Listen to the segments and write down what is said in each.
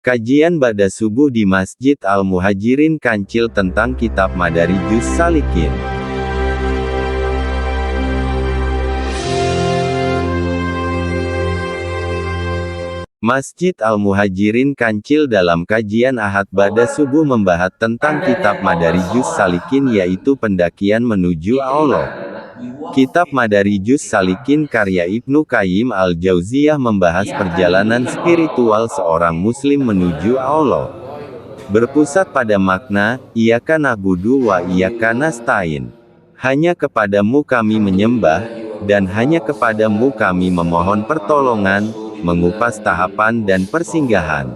Kajian ba'da subuh di Masjid Al-Muhajirin Kancil tentang Kitab Madarijus Salikin. Masjid Al-Muhajirin Kancil dalam kajian Ahad ba'da subuh membahas tentang Kitab Madarijus Salikin, yaitu pendakian menuju Allah. Kitab Madarijus Salikin karya Ibnu Qayyim Al-Jauziyah membahas perjalanan spiritual seorang muslim menuju Allah. Berpusat pada makna, Iyyaka na'budu wa iyyaka nasta'in. Hanya kepadamu kami menyembah, dan hanya kepadamu kami memohon pertolongan, mengupas tahapan dan persinggahan.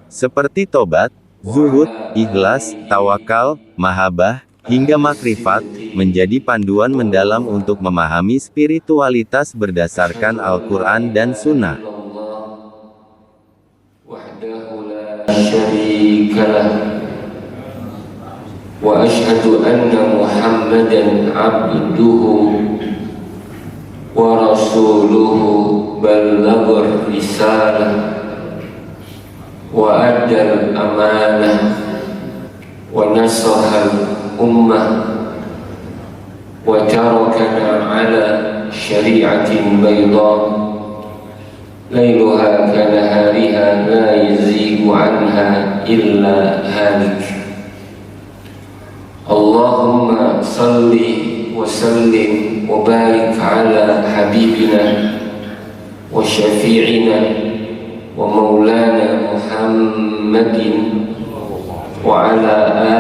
Seperti tobat, zuhud, ikhlas, tawakal, mahabbah, hingga makrifat, menjadi panduan mendalam untuk memahami spiritualitas berdasarkan Al-Quran dan Sunnah. Wa asyhadu anna Muhammadan abduhu wa rasuluhu ballaghar risalah wa addal amanah wa nasahal ummah wa tarakana ala syari'atin bayda layluha kanahariha la yazigu anha illa halik. Allahumma salli wa sallim wa barik ala habibina wa syafi'ina wa maulana Muhammadin wa ala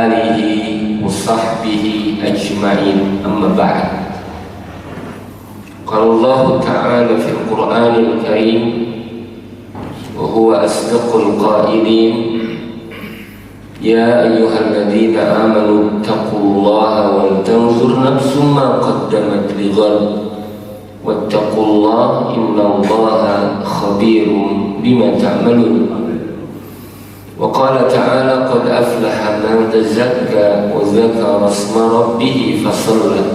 alihi wa sahbihi ajma'in, amma ba'd. Qala Allah ta'ala fil Qur'anil Karim wa huwa asdaqul qailin, ya ayyuhalladzina amanu taqullaha wal tanzur nafsum ma qaddamat lighad wattaqullaha innallaha khabirum bima ta'malun. Wa qala ta'ala qad aflaha man tazakka wa dzakara isma rabbih fasalla.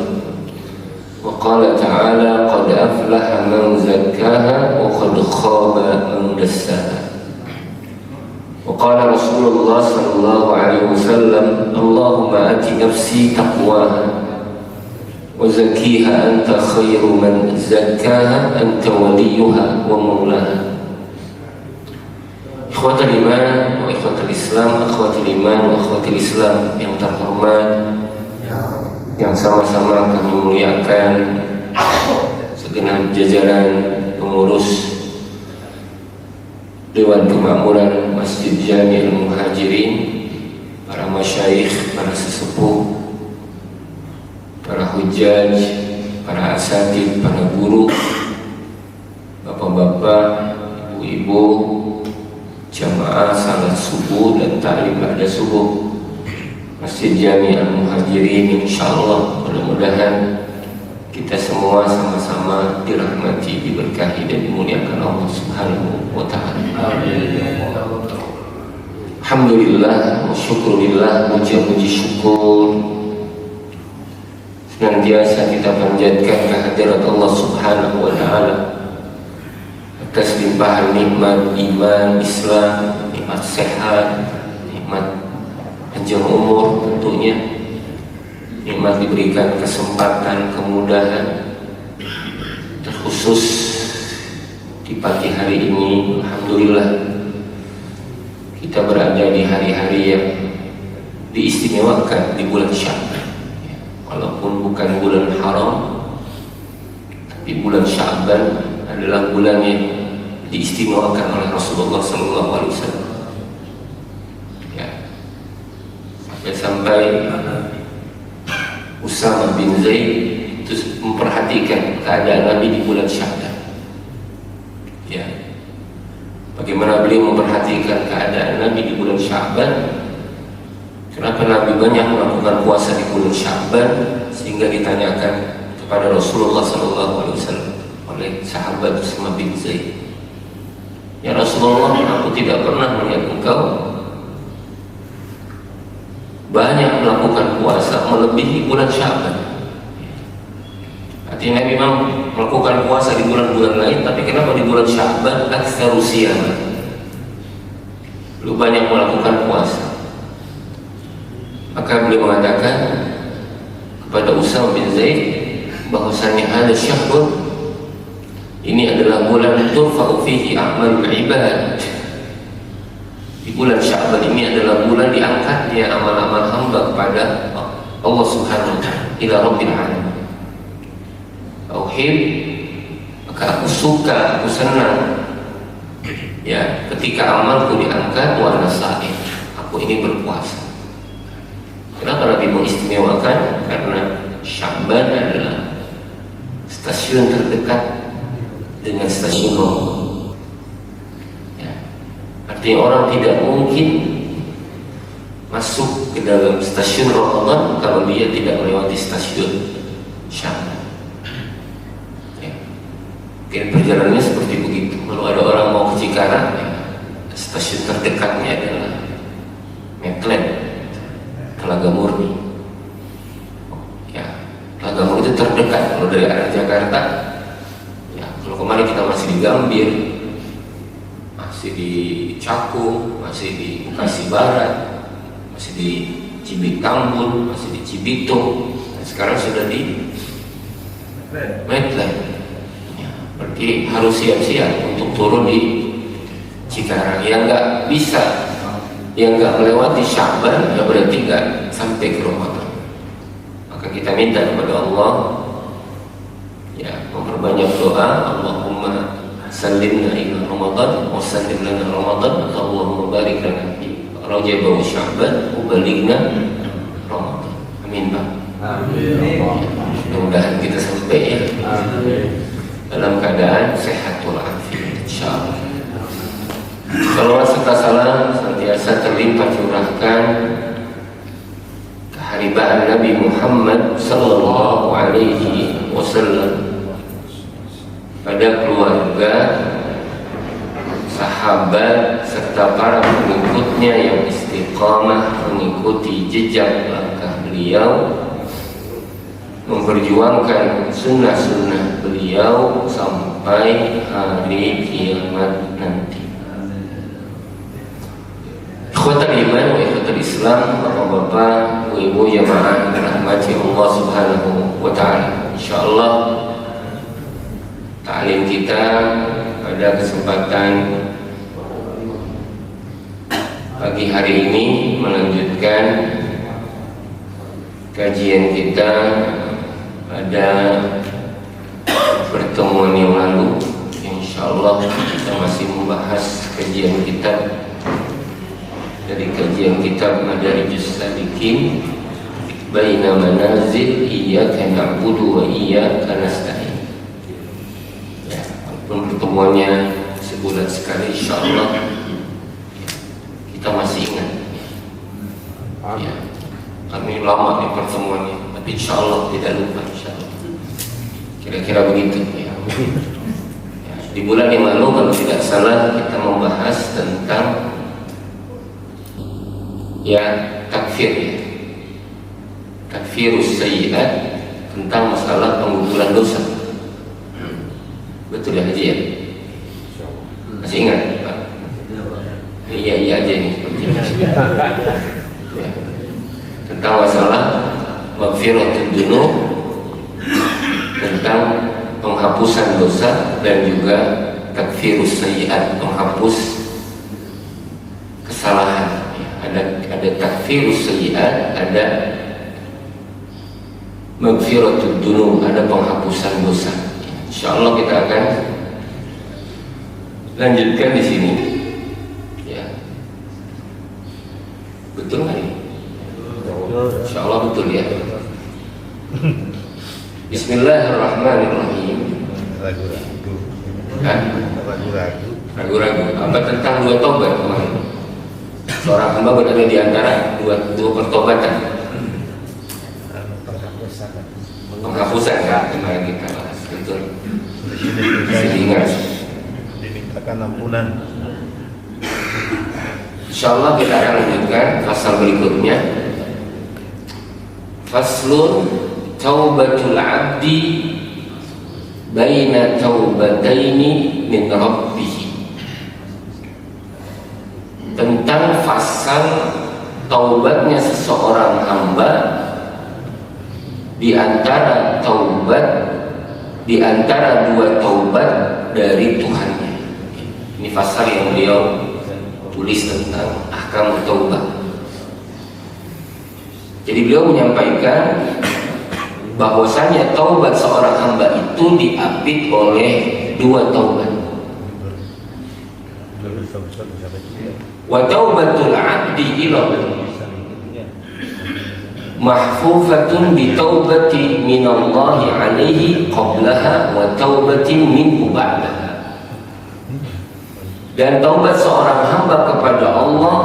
Wa qala ta'ala qad aflaha man zakkaha wa qad khaba man dassaha. Wa qala Rasulullah sallallahu alaihi wasallam, Allahumma ati nafsi taqwaha wa zakkiha anta khairu man zakkaha anta waliyuha wa maulaha. Ikhwatul iman wa ikhwatul islam, akhwatul iman wa akhwatul islam yang terhormat, yang sama-sama kami muliakan segenap jajaran pengurus Dewan Kemakmuran Masjid Jami Al-Muhajirin, para masyayikh, para sesepuh, para hujjaj, para asatid, para guru, bapak-bapak, ibu-ibu, jamaah salat subuh dan ta'lim ba'da subuh Masjid Jami Al-Muhajirin. Insyaallah mudah-mudahan kita semua sama-sama dirahmati, diberkahi dan dimuliakan Allah Subhanahu wa ta'ala. Alhamdulillah wa syukurillah, puji syukur senantiasa kita panjatkan kehadirat Allah Subhanahu wa ta'ala atas limpahan nikmat iman, Islam, nikmat sehat, nikmat panjang umur, tentunya nikmat diberikan kesempatan, kemudahan, terkhusus di pagi hari ini. Alhamdulillah kita berada di hari-hari yang diistimewakan di bulan Sya'ban, walaupun bukan bulan haram, tapi bulan Sya'ban adalah bulan yang diistimewakan oleh Rasulullah SAW. Ya, sampai Usama bin Zaid itu memperhatikan keadaan Nabi di bulan Sya'ban. Ya, bagaimana beliau memperhatikan keadaan Nabi di bulan Sya'ban? Kenapa Nabi banyak melakukan puasa di bulan Sya'ban? Sehingga ditanyakan kepada Rasulullah SAW oleh sahabat Usama bin Zaid, ya Rasulullah, aku tidak pernah melihat engkau banyak melakukan puasa melebihi bulan Sya'ban. Artinya Nabi memang melakukan puasa di bulan-bulan lain, tapi kenapa di bulan Sya'ban aktsaru siyaman? lu banyak melakukan puasa. Maka beliau mengatakan kepada Usama bin Zaid bahwasanya ada syahrun, ini adalah bulan turfa'u fihi a'malul ibad. Di bulan Sya'ban ini adalah bulan diangkatnya amal-amal hamba kepada Allah Subhanahu wa ta'ala, ila rabbil alamin. Auhib, maka aku suka, aku senang ya ketika amalku diangkat wa ana sha'im, aku ini berpuasa. Kenapa Nabi mengistimewakan? Karena Sya'ban adalah stasiun terdekat dengan stasiun Ramadan. Artinya orang tidak mungkin masuk ke dalam stasiun Ramadan kalau dia tidak melewati stasiun Sya'ban. Mungkin perjalanannya seperti begitu. Kalau ada orang mau ke Cikarang, stasiun terdekatnya adalah Metlen, Telaga Murni. Telaga Murni itu terdekat. Kalau dari arah Jakarta, kalau kemarin kita masih di Gambir, masih di Cakung, masih di Bekasi Barat, masih di Cibitambul, masih di Cibitung, dan sekarang sudah di Metlen. Berarti harus siap-siap untuk turun di Cikarang. Yang nggak bisa, yang nggak melewati Sya'ban, ya berarti nggak sampai ke Ramadan. Maka kita minta kepada Allah memperbanyak doa, Allahumma sallimna ila Ramadan wa sallim lana Ramadan, Allahumma barik lana fi Rajab wa Sya'ban wa balighna Ramadan. Amin Pak. Amin. Mudah-mudahan kita sampai ya dalam keadaan sehat walafiat insyaallah. Salawat serta salam senantiasa terlimpah curahkan keharibaan Nabi Muhammad sallallahu alaihi wasallam pada keluarga, sahabat serta para pengikutnya yang istiqamah mengikuti jejak langkah beliau, memperjuangkan sunnah-sunnah beliau sampai hari kiamat nanti. Ikhwatal iman wa ikhwatal Islam, bapak-bapak, ibu-ibu jamaah dirahmati Allah Subhanahu wa ta'ala. Insyaallah ta'lim kita pada kesempatan pagi hari ini melanjutkan kajian kita pada pertemuan yang lalu. Insyaallah kita masih membahas kajian kitab dari kajian kitab Madarijus Salikin Baina Manazil Iyyaka Na'budu wa Iyyaka Nasta'in. Walaupun pertemuannya sebulan sekali, insyaallah kita masih ingat. Kami lama nih pertemuannya, tapi insyaallah tidak lupa insyaallah. Kira-kira begitu ya. Di bulan yang lalu kalau tidak salah kita membahas tentang takfir, takfirus sayyi'at, tentang masalah pengguguran dosa. Betul ya Haji ya? Masih ingat Pak? Iya aja nih. Tentang masalah maghfiratud dzunub, tentang penghapusan dosa, dan juga takfirus sayyi'at, penghapus kesalahan. Ada takfirus sayyi'at, ada maghfiratud dzunub, ada penghapusan dosa. Insyaallah kita akan lanjutkan di sini. Ya. Betul nggak ini? Insyaallah betul ya. Bismillahirrahmanirrahim. Ragu-ragu. Apa tentang dua tobat kemarin? Seorang hamba berada di antara dua pertobatan. Penghapusan kan kemarin kita bahas. Betul. Ingat. Dimintakan ampunan. Insyaallah kita akan lanjutkan pasal berikutnya. Faslun taubatul abdi baina taubataini min rabbih. tentang fasal taubatnya seseorang hamba di antara dua taubat dari Tuhannya. Ini fasal yang beliau tulis tentang ahkam taubat. Jadi beliau menyampaikan bahwasanya taubat seorang hamba itu diapit oleh dua taubat. Wa taubatul 'abdi ila mahfufatun bi taubati minallahi 'alaihi qablaha wa taubatin minhu ba'daha. Dan taubat seorang hamba kepada Allah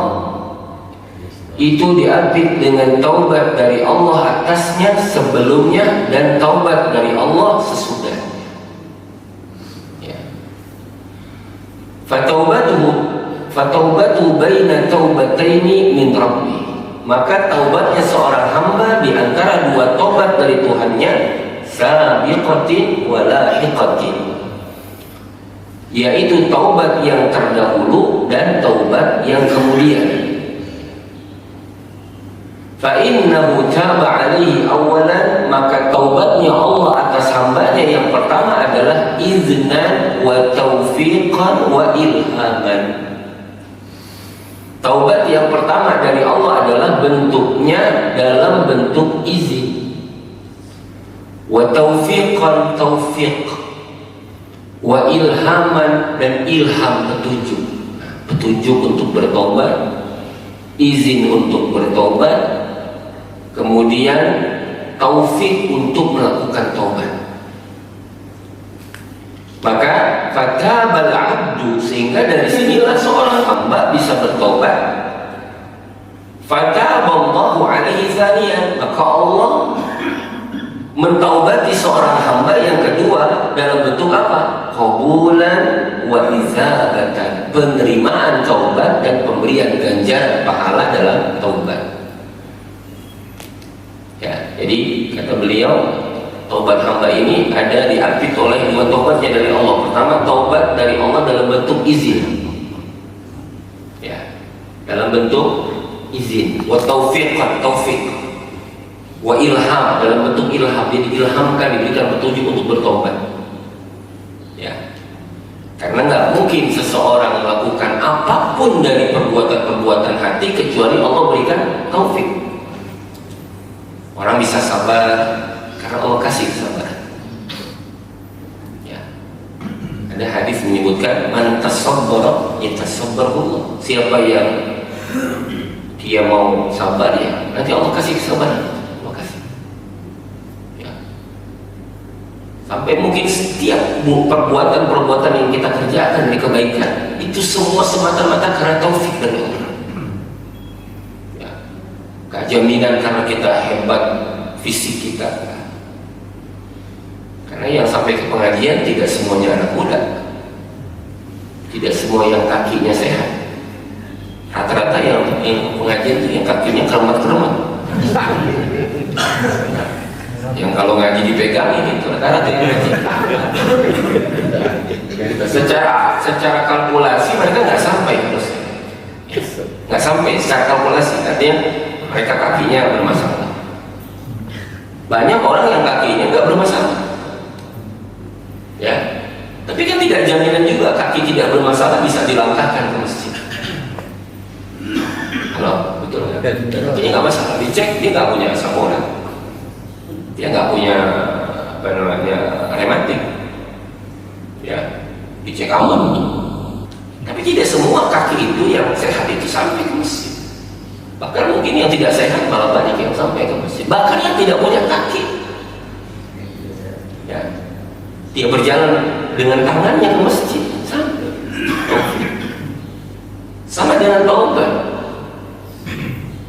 itu diapit dengan taubat dari Allah atasnya sebelumnya dan taubat dari Allah sesudahnya. Ya. Fataubatu baina taubataini min Rabbi. Maka taubatnya seorang hamba di antara dua taubat dari Tuhannya, sabiqatin wa lahiqatin, yaitu taubat yang terdahulu dan taubat yang kemudian. Fa innahu taba alaihi awalan, maka taubatnya Allah atas hambanya yang pertama adalah iznan wa taufiqan wa ilhaman. Taubat yang pertama dari Allah adalah bentuknya dalam bentuk izin, wa taufiqan taufiq, wa ilhaman dan ilham petunjuk untuk bertobat, izin untuk bertobat, kemudian taufik untuk melakukan taubat. Maka fatabal abdu, sehingga dari sinilah seorang hamba bisa bertobat. Fataballahu alaihi thaniyan, maka Allah mentaubati seorang hamba yang kedua dalam bentuk apa? Qabulan wa izabatan, penerimaan taubat dan pemberian ganjar pahala dalam taubat. Ya, jadi kata beliau, taubat hamba ini ada diapit oleh dua taubatnya dari Allah. Pertama, taubat dari Allah dalam bentuk izin, ya, dalam bentuk izin. Wa taufiqan, taufik. Wa ilham, dalam bentuk ilham, jadi diilhamkan, diberikan petunjuk untuk bertobat. Ya, karena nggak mungkin seseorang melakukan apapun dari perbuatan-perbuatan hati kecuali Allah berikan taufik. Orang bisa sabar karena Allah kasih kesabaran. Ya. Ada hadis menyebutkan man tasabbara yatasabbarullah. Siapa yang dia mau sabar, ya nanti Allah kasih kesabaran. Allah kasih. Ya. Sampai mungkin setiap perbuatan-perbuatan yang kita kerjakan di kebaikan itu semua semata-mata karena taufik dari Allah. Ya. Gak jaminan karena kita hebat fisik kita. Karena yang sampai ke pengajian tidak semuanya anak muda, tidak semua yang kakinya sehat. Rata-rata yang pengajian itu yang kakinya keremat-keremat. Yang kalau ngaji dipegangin itu rata-rata yang ngaji. Secara kalkulasi mereka nggak sampai terus, nggak sampai secara kalkulasi. Artinya mereka kakinya bermasalah. Banyak orang yang kakinya nggak bermasalah. Ya, tapi kan tidak jaminan juga kaki tidak bermasalah bisa dilangkahkan ke masjid. Halo, betul nggak? Kakinya nggak masalah, dicek dia nggak punya asam urat, dia nggak punya apa namanya rematik, ya dicek aman. Tapi tidak semua kaki itu yang sehat itu sampai ke masjid. Bahkan mungkin yang tidak sehat malah banyak yang sampai ke masjid. Bahkan yang tidak punya kaki, ya, dia berjalan dengan tangannya ke masjid sampai. Sama dengan taubat.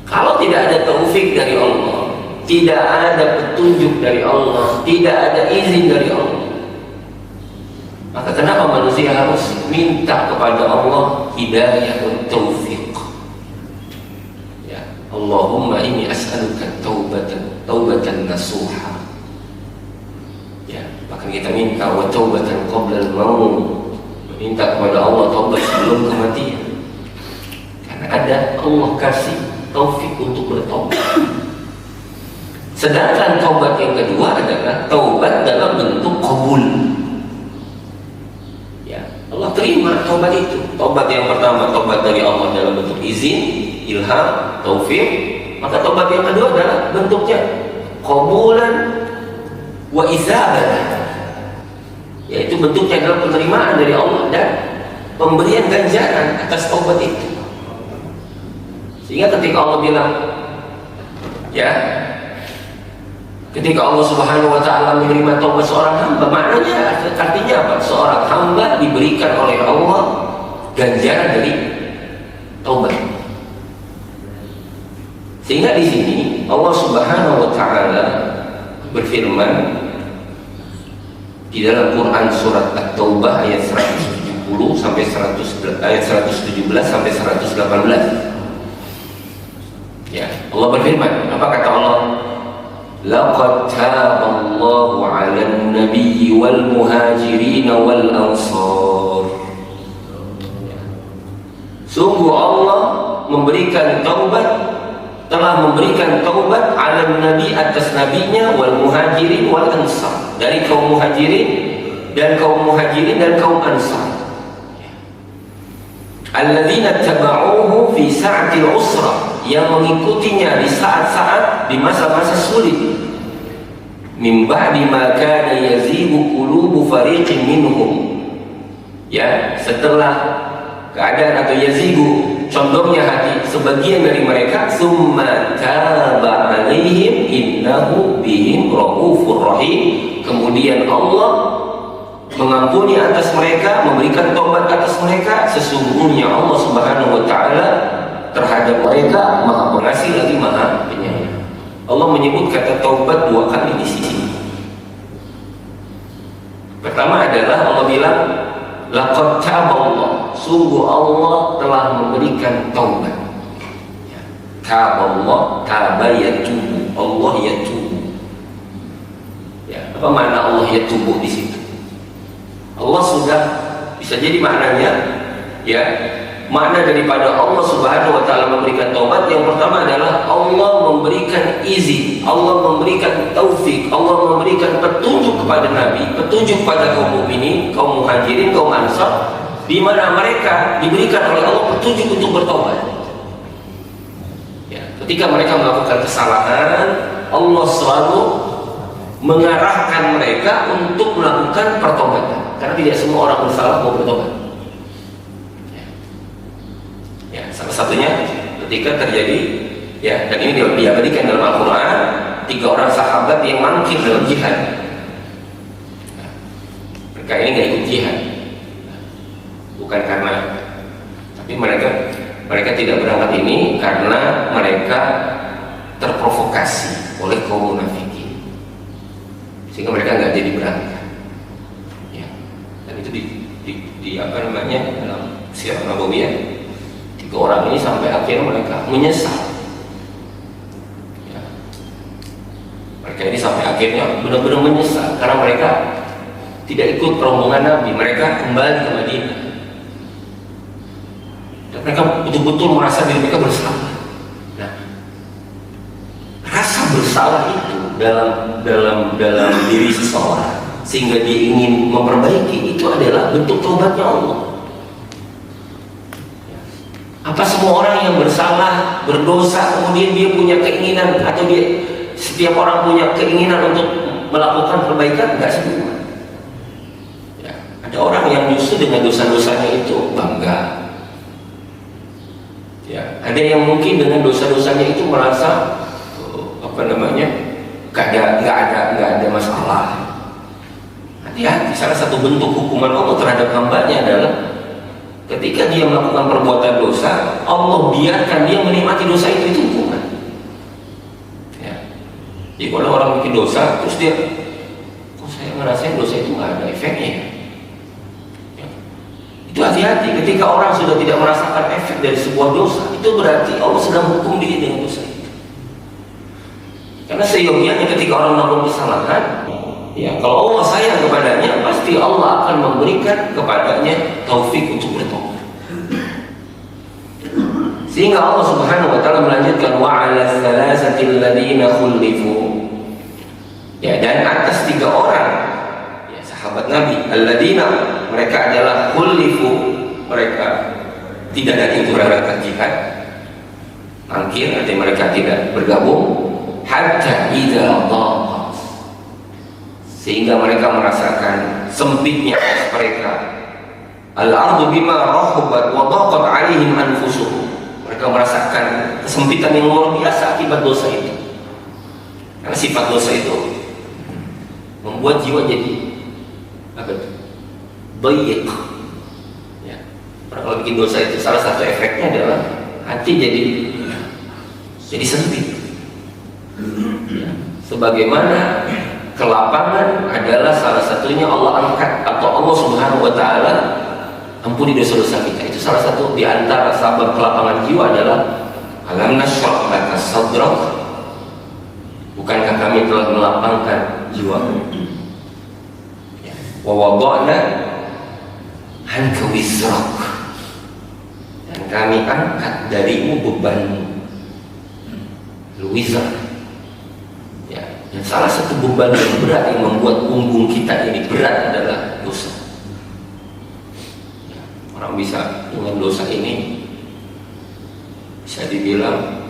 Kalau tidak ada taufik dari Allah, tidak ada petunjuk dari Allah, tidak ada izin dari Allah, maka kenapa manusia harus minta kepada Allah hidayah dan taufik? Ya, Allahumma inni as'aluka taubatan nasuha. Ya, bahkan kita minta wa taubatan qabla al-maut, meminta kepada Allah taubat sebelum kematian. Karena dan Allah kasih taufik untuk bertobat. Sedangkan taubat yang kedua adalah taubat dalam bentuk qabul. Ya, Allah terima taubat itu. Taubat yang pertama taubat dari Allah dalam bentuk izin, ilham, taufik. Maka taubat yang kedua adalah bentuknya qabulan wa izabatan. Yaitu bentuknya adalah penerimaan dari Allah dan pemberian ganjaran atas taubat itu. Sehingga ketika Allah bilang, ya, ketika Allah Subhanahu wa taala menerima taubat seorang hamba, maknanya artinya apa? Seorang hamba diberikan oleh Allah ganjaran dari taubat. Sehingga di sini Allah Subhanahu wa taala berfirman di dalam Quran surat At-Taubah ayat 170 sampai 117 sampai 118. Ya, Allah berfirman, apa kata Allah? Laqad taballahu 'alan nabiyyi wal muhajirin wal ansar. Sungguh Allah telah memberikan taubat 'alan nabi atas nabinya wal muhajirin wal ansar, dari kaum muhajirin dan kaum ansar. Alladzina tabauhu fi sa'atil usra, yang mengikutinya di saat-saat di masa-masa sulit. Min ba'di ma kana yazigu qulubu fariqin minhum. Ya, setelah keadaan atau yazigu condongnya hati sebagian dari mereka, summa taba alaihim innahu bihim raufur rahim. Kemudian Allah mengampuni atas mereka, memberikan taubat atas mereka. Sesungguhnya Allah Subhanahu wa taala terhadap mereka Maha Pengasih lagi Maha Penyayang. Allah menyebut kata taubat dua kali di sini. Pertama adalah Allah bilang laqad taballah, sungguh Allah telah memberikan taubat. Taballah, taba yatubu, Allah yatubu. Ya, apa makna Allah yatubu di situ? Allah sudah, bisa jadi maknanya, ya, makna daripada Allah Subhanahu wa taala memberikan taubat yang pertama adalah Allah memberikan izin, Allah memberikan taufik, Allah memberikan petunjuk kepada Nabi, petunjuk kepada kaum mukminin, kaum muhajirin, kaum ansar, di mana mereka diberikan oleh Allah petunjuk untuk bertobat. Ya, ketika mereka melakukan kesalahan, Allah selalu mengarahkan mereka untuk melakukan pertobatan, karena tidak semua orang bersalah mau bertobat. Ya, salah satunya ketika terjadi, ya, dan ini diabadikan dalam Al-Quran, 3 orang sahabat yang mangkir dalam jihad. Mereka ini nggak ikut jihad, bukan karena, tapi mereka tidak berangkat ini karena mereka terprovokasi oleh kaum munafikin, sehingga mereka nggak jadi berangkat. Ya, dan itu di apa namanya dalam Sirah Nabawiyah, 3 orang ini sampai akhirnya mereka menyesal. Ya. Mereka ini sampai akhirnya benar-benar menyesal karena mereka tidak ikut rombongan Nabi, mereka kembali ke Madinah. Dan mereka betul-betul merasa diri mereka bersalah. Nah, rasa bersalah itu dalam diri seseorang sehingga dia ingin memperbaiki, itu adalah bentuk taubatnya Allah. Apa semua orang yang bersalah, berdosa, kemudian dia punya keinginan, atau setiap orang punya keinginan untuk melakukan perbaikan? Enggak semua. Ya, ada orang yang justru dengan dosa-dosanya itu bangga. Ya, ada yang mungkin dengan dosa-dosanya itu merasa nggak ada masalah. Hati-hati, salah satu bentuk hukuman Allah terhadap hambanya adalah ketika dia melakukan perbuatan dosa, Allah biarkan dia menikmati dosa itu hukuman. Ya. Jadi kalau orang bikin dosa, terus dia, kok saya ngerasain dosa itu nggak ada efeknya. Ya. Itu hati-hati, ketika orang sudah tidak merasakan efek dari sebuah dosa, itu berarti Allah sedang hukum dia dengan dosa itu. Karena seyogianya ketika orang melakukan kesalahan, ya, kalau Allah sayang kepadanya, pasti Allah akan memberikan kepadanya taufik untuk bertobat. Sehingga Allah Subhanahu wa taala melanjutkan wa 'ala tsalatsatil ladzina khulifu. Ya, dan atas 3 orang ya sahabat Nabi, alladzina, mereka adalah khulifu, mereka tidak ada berangkat jihad, mangkir, artinya mereka tidak bergabung, hatta idza dhaqat, sehingga mereka merasakan sempitnya mereka, al-ardu bima rahabat wa dhaqat 'alaihim anfusuhum. Mereka merasakan kesempitan yang luar biasa akibat dosa itu. Karena sifat dosa itu membuat jiwa jadi apa itu? Dhayiq. Ya. Orang kalau bikin dosa itu salah satu efeknya adalah hati jadi sempit. Ya. Sebagaimana kelapangan adalah salah satunya Allah angkat, atau Allah Subhanahu wa taala ampuni dosa-dosa kita. Itu salah satu di antara sabab kelapangan jiwa adalah alam nashrah laka sadrak, bukankah kami telah melapangkan jiwamu, wa wada'na anka wizrak, dan kami angkat darimu bebanmu, wizrak. Ya, dan salah satu beban yang berat yang membuat punggung kita ini berat adalah dosa. Orang bisa dengan dosa ini bisa dibilang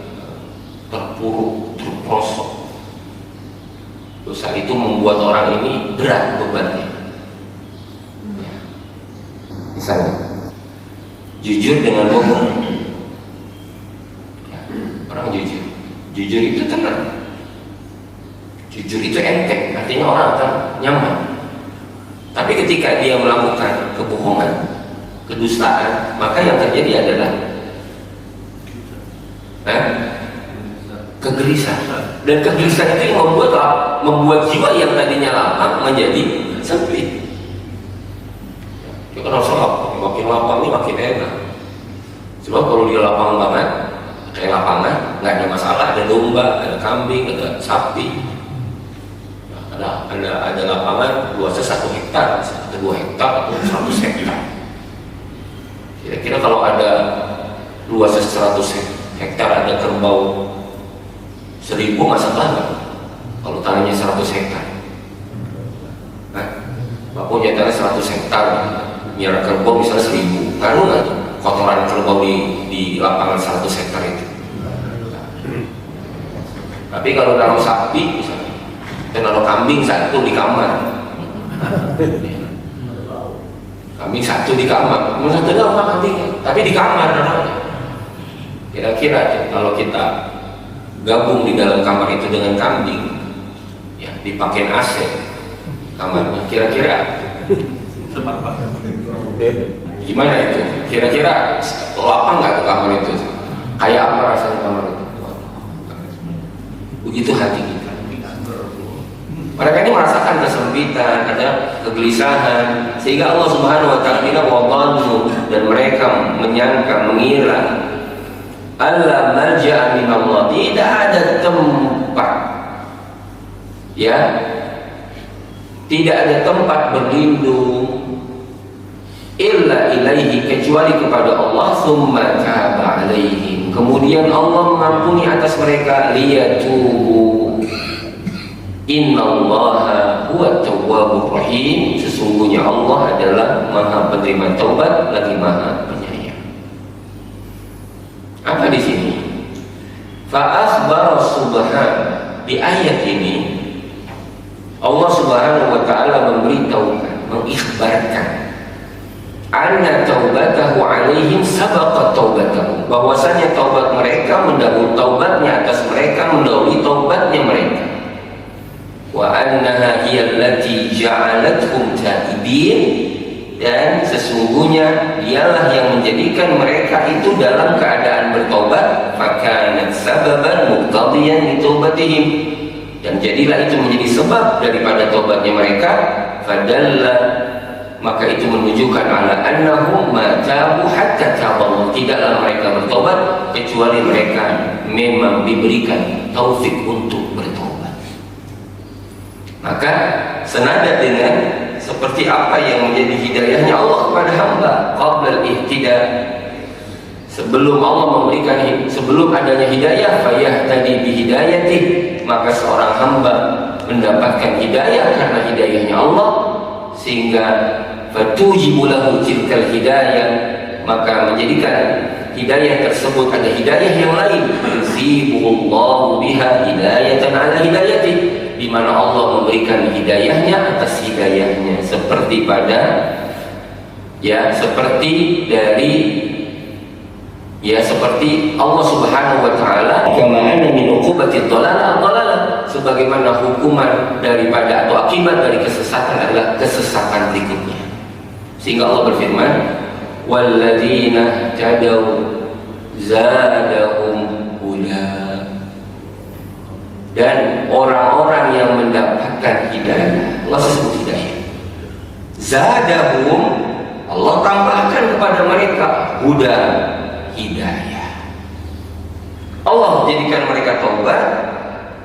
terpuruk, terprosok. Dosa itu membuat orang ini berat bebannya. Misalnya jujur dengan bohong. Ya, orang jujur itu tenang, jujur itu enteng, artinya orang akan nyaman. Tapi ketika dia melakukan kebohongan, kedustaan, maka yang terjadi adalah kegelisahan. Dan kegelisahan itu yang membuat jiwa yang tadinya lapang menjadi sempit. Ya kan harusnya makin lapang ini makin enak. Sebab kalau dia lapang banget, kayak lapangan, nggak ada masalah, ada domba, ada kambing, ada sapi. Ada lapangan luasnya 1 hektar, 2 hektar, atau 100 hektar. Kira-kira kalau ada luasnya 100 hektar, ada kerbau 1000, masalah nggak? Kalau tanahnya 100 hektar, nah, Bapak punya tanah 100 hektar, miara kerbau misalnya 1000, kan nggak tuh kotoran kerbau di lapangan 100 hektar itu. Tapi kalau naruh sapi misalnya, dan naruh kambing 1 di kamar, kambing 1 di kamar, satu doang kambing, tapi di kamar namanya. Kira-kira kalau kita gabung di dalam kamar itu dengan kambing, ya dipakai AC kamarnya, kira-kira gimana itu? Kira-kira lapang nggak tuh kamar itu? Kayak apa rasanya kamar itu? Begitu hati kita. Mereka ini merasakan kesempitan, ada kegelisahan, sehingga Allah Subhanahu wa taala bilang wadhannu, dan mereka menyangka, mengira alla malja'a min Allah, tidak ada tempat, ya, tidak ada tempat berlindung illa ilaihi, kecuali kepada Allah. Tsumma taba alaihim, kemudian Allah mengampuni atas mereka, liyatubu, innallaha huwa tawwabur rahim, sesungguhnya Allah adalah Maha penerima taubat lagi Maha penyayang. Apa di sini? Fa akhbara subhanahu, di ayat ini Allah Subhanahu wa taala memberitahukan, mengikhbarkan anna taubatahu alaihim sabaqat taubatahu, bahwasanya taubat mereka mendahului taubatnya atas mereka, mendahului taubatnya mereka. Wa annaha hiya allati ja'alathum taibin, dan sesungguhnya dialah yang menjadikan mereka itu dalam keadaan bertobat. Fakanat sababan muqtadiyan li taubatihim, dan jadilah itu menjadi sebab daripada tobatnya mereka. Fadalla, maka itu menunjukkan ala annahum ma tabu hatta taballahu, tidaklah mereka bertobat kecuali mereka memang diberikan taufik untuk bertobat. Maka senada dengan seperti apa yang menjadi hidayahnya Allah kepada hamba qabla al-ihtida, sebelum Allah memberikan, sebelum adanya hidayah, fayahtadi bihidayatih, maka seorang hamba mendapatkan hidayah karena hidayahnya Allah, sehingga fatujibu lahu tilkal hidayah, maka menjadikan hidayah tersebut ada hidayah yang lain, yusibuhullahu biha hidayatan ala hidayatih, di mana Allah memberikan hidayahnya atas hidayahnya, seperti pada seperti dari seperti Allah Subhanahu wa taala, kama anna min uqubati dhalalah, sebagaimana hukuman daripada atau akibat dari kesesatan adalah kesesatan berikutnya. Sehingga Allah berfirman, walladzina tadaw zadahum huda, dan orang-orang yang mendapatkan hidayah, Allah sebut hidayah, zadahum, Allah tambahkan kepada mereka huda, hidayah. Allah jadikan mereka taubat,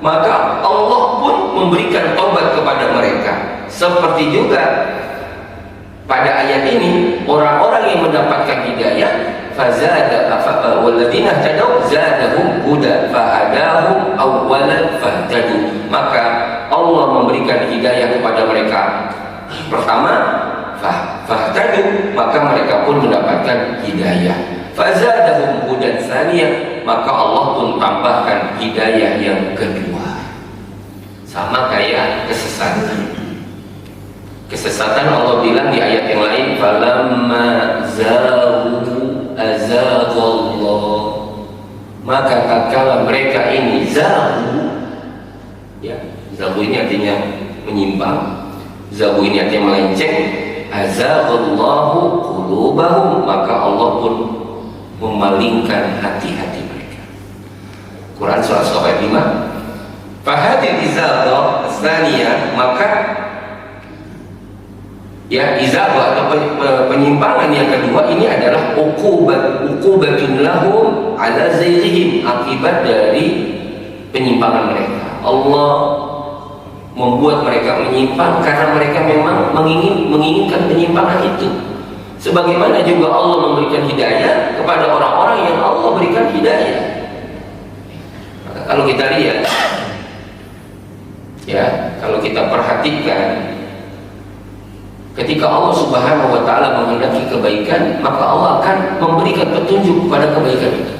maka Allah pun memberikan taubat kepada mereka. Seperti juga pada ayat ini, orang-orang yang mendapatkan hidayah, walladzina tadaw zadahum huda fahadahum awwalan fahtadu, maka Allah memberikan hidayah kepada mereka pertama, fahtadu, maka mereka pun mendapatkan hidayah. Fazadahum hudan tsaniyah, maka Allah pun tambahkan hidayah yang kedua. Sama kayak kesesatan. Kesesatan Allah bilang di ayat yang lain, falamma zaghu azaghallah, maka tatkala mereka ini zaghu, zaghu ini artinya menyimpang, zaghu ini artinya melenceng, azaghallahu qulubahum, maka Allah pun memalingkan hati-hati mereka. Quran surah 5. Fahadil izagha tsaniyah, maka izagha atau penyimpangan yang kedua ini adalah uqubatun lahum ala zayrihim, akibat dari penyimpangan mereka. Allah membuat mereka menyimpang karena mereka memang menginginkan penyimpangan itu. Sebagaimana juga Allah memberikan hidayah kepada orang-orang yang Allah berikan hidayah. Maka kalau kita lihat, kalau kita perhatikan, ketika Allah Subhanahu wa taala menghendaki kebaikan, maka Allah akan memberikan petunjuk kepada kebaikan itu.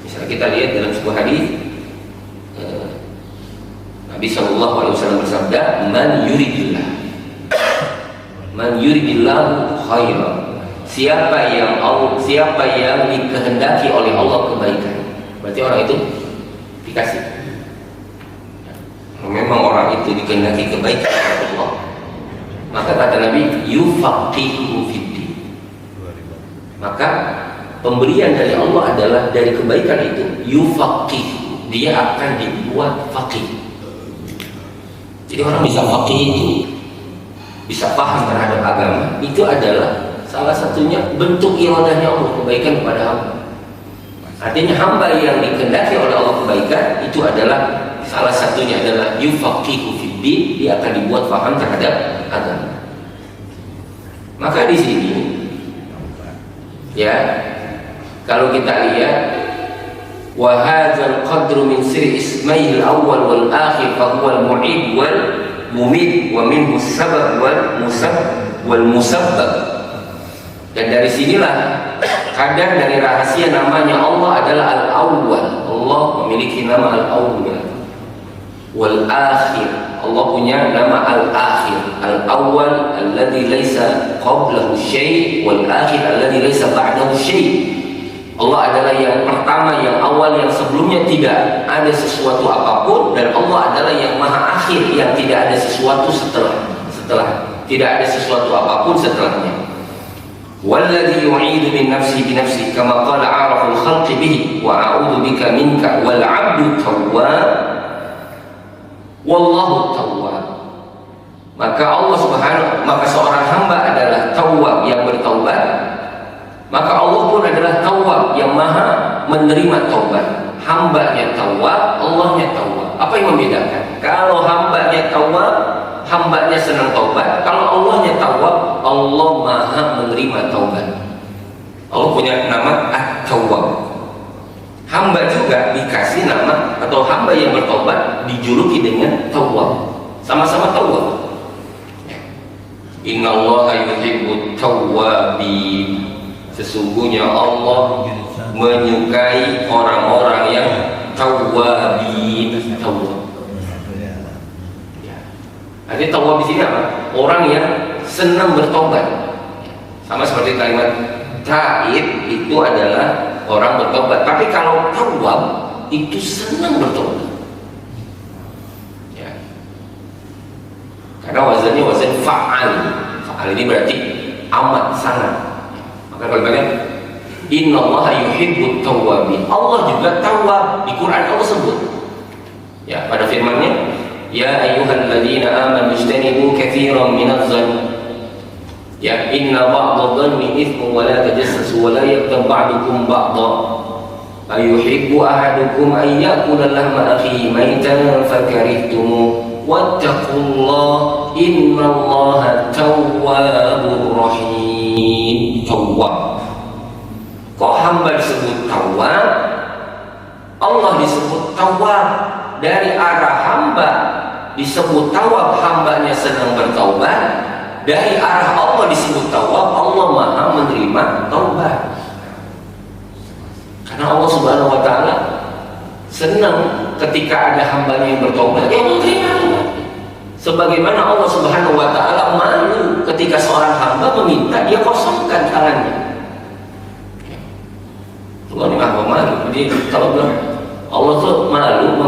Misalnya kita lihat dalam sebuah hadis, Nabi sallallahu alaihi wasallam bersabda, man yuridillahu khairan, siapa yang dikehendaki oleh Allah kebaikan, berarti orang itu dikasih. Memang orang itu dikehendaki kebaikan oleh Allah, maka kata Nabi, yufaqihu fiddin, maka pemberian dari Allah adalah dari kebaikan itu yufaqih, dia akan dibuat faqih. Jadi orang bisa faqih itu, bisa paham terhadap agama, itu adalah salah satunya bentuk iradahnya Allah, kebaikan kepada hamba. Artinya hamba yang dikehendaki oleh Allah kebaikan, itu adalah salah satunya adalah yufaqihu fiddin, dia akan dibuat paham terhadap agama. Maka di sini kalau kita lihat, wa hadzal qadru min sirri ismaihi al-awwal wal akhir fa huwa al-mu'id wal mumit wa minhu sabab wal musabbab. Dan dari sinilah kadar dari rahasia namanya Allah adalah al-awwal. Allah memiliki nama al-awwal wal akhir. Allah punya nama al-akhir. Al-awwal alladhi laysa qablahu syai' wal akhir alladhi laysa ba'dahu syai'. Allah adalah yang pertama, yang awal, yang sebelumnya tidak ada sesuatu apapun, dan Allah adalah yang maha akhir, yang tidak ada sesuatu setelah tidak ada sesuatu apapun setelahnya. Walladhi yu'idu min nafsi bi nafsi kama qala a'raful khalqi bihi wa a'udzu bika minka wal 'abdu tawwab wallahu tawwab. Maka seorang hamba adalah tawwab, yang bertaubat. Maka Allah pun adalah tawwab, yang maha menerima taubat. Hambanya tawwab, Allahnya tawwab. Apa yang membedakan? Kalau hambanya tawwab, hambanya senang taubat. Kalau Allahnya tawwab, Allah maha menerima taubat. Allah punya nama At-Tawwab. Hamba juga dikasih nama, atau hamba yang bertobat dijuluki dengan Tawwab. Sama-sama Tawwab. Innallaha yuhibbut tawwabin. Sesungguhnya Allah menyukai orang-orang yang tawwabin. Tawwab. Artinya tawwab di sini apa? Orang yang senang bertobat. Sama seperti kalimat taib itu adalah orang bertobat. Tapi kalau tawwab itu senang bertobat. Ya. Karena wazannya wazan fa'al. Fa'al ini berarti amat sangat. Maka kalau kalian innallaha yuhibbut tawwabin. Allah juga tawwab. Di Quran Allah sebut. Ya, pada firman-Nya, ya ayyuhalladzina amanu ijtanibu katsiran minadh-dhanni. Ya inna ba'dadh dhanni ithmun wa la tajassasu wa la yaghtab ba'dukum ba'dha. Ayuhibbu ahadukum an ya'kula lahma akhihi maytan fakarihtumuh. Wattaqullaha innallaha tawwabur rahim. Tawwab. Kok hamba disebut tawwab? Allah disebut tawwab. Dari arah hamba disebut tawwab, hambanya senang bertaubat. Dari arah Allah disebut tawwab, Allah maha menerima taubat. Karena Allah subhanahu wa ta'ala senang ketika ada hambanya yang bertaubat, dia menerima. Sebagaimana Allah subhanahu wa ta'ala malu ketika seorang hamba meminta dia kosongkan tangannya. Allah ini maha malu. Jadi kalau bilang Allah tuh malu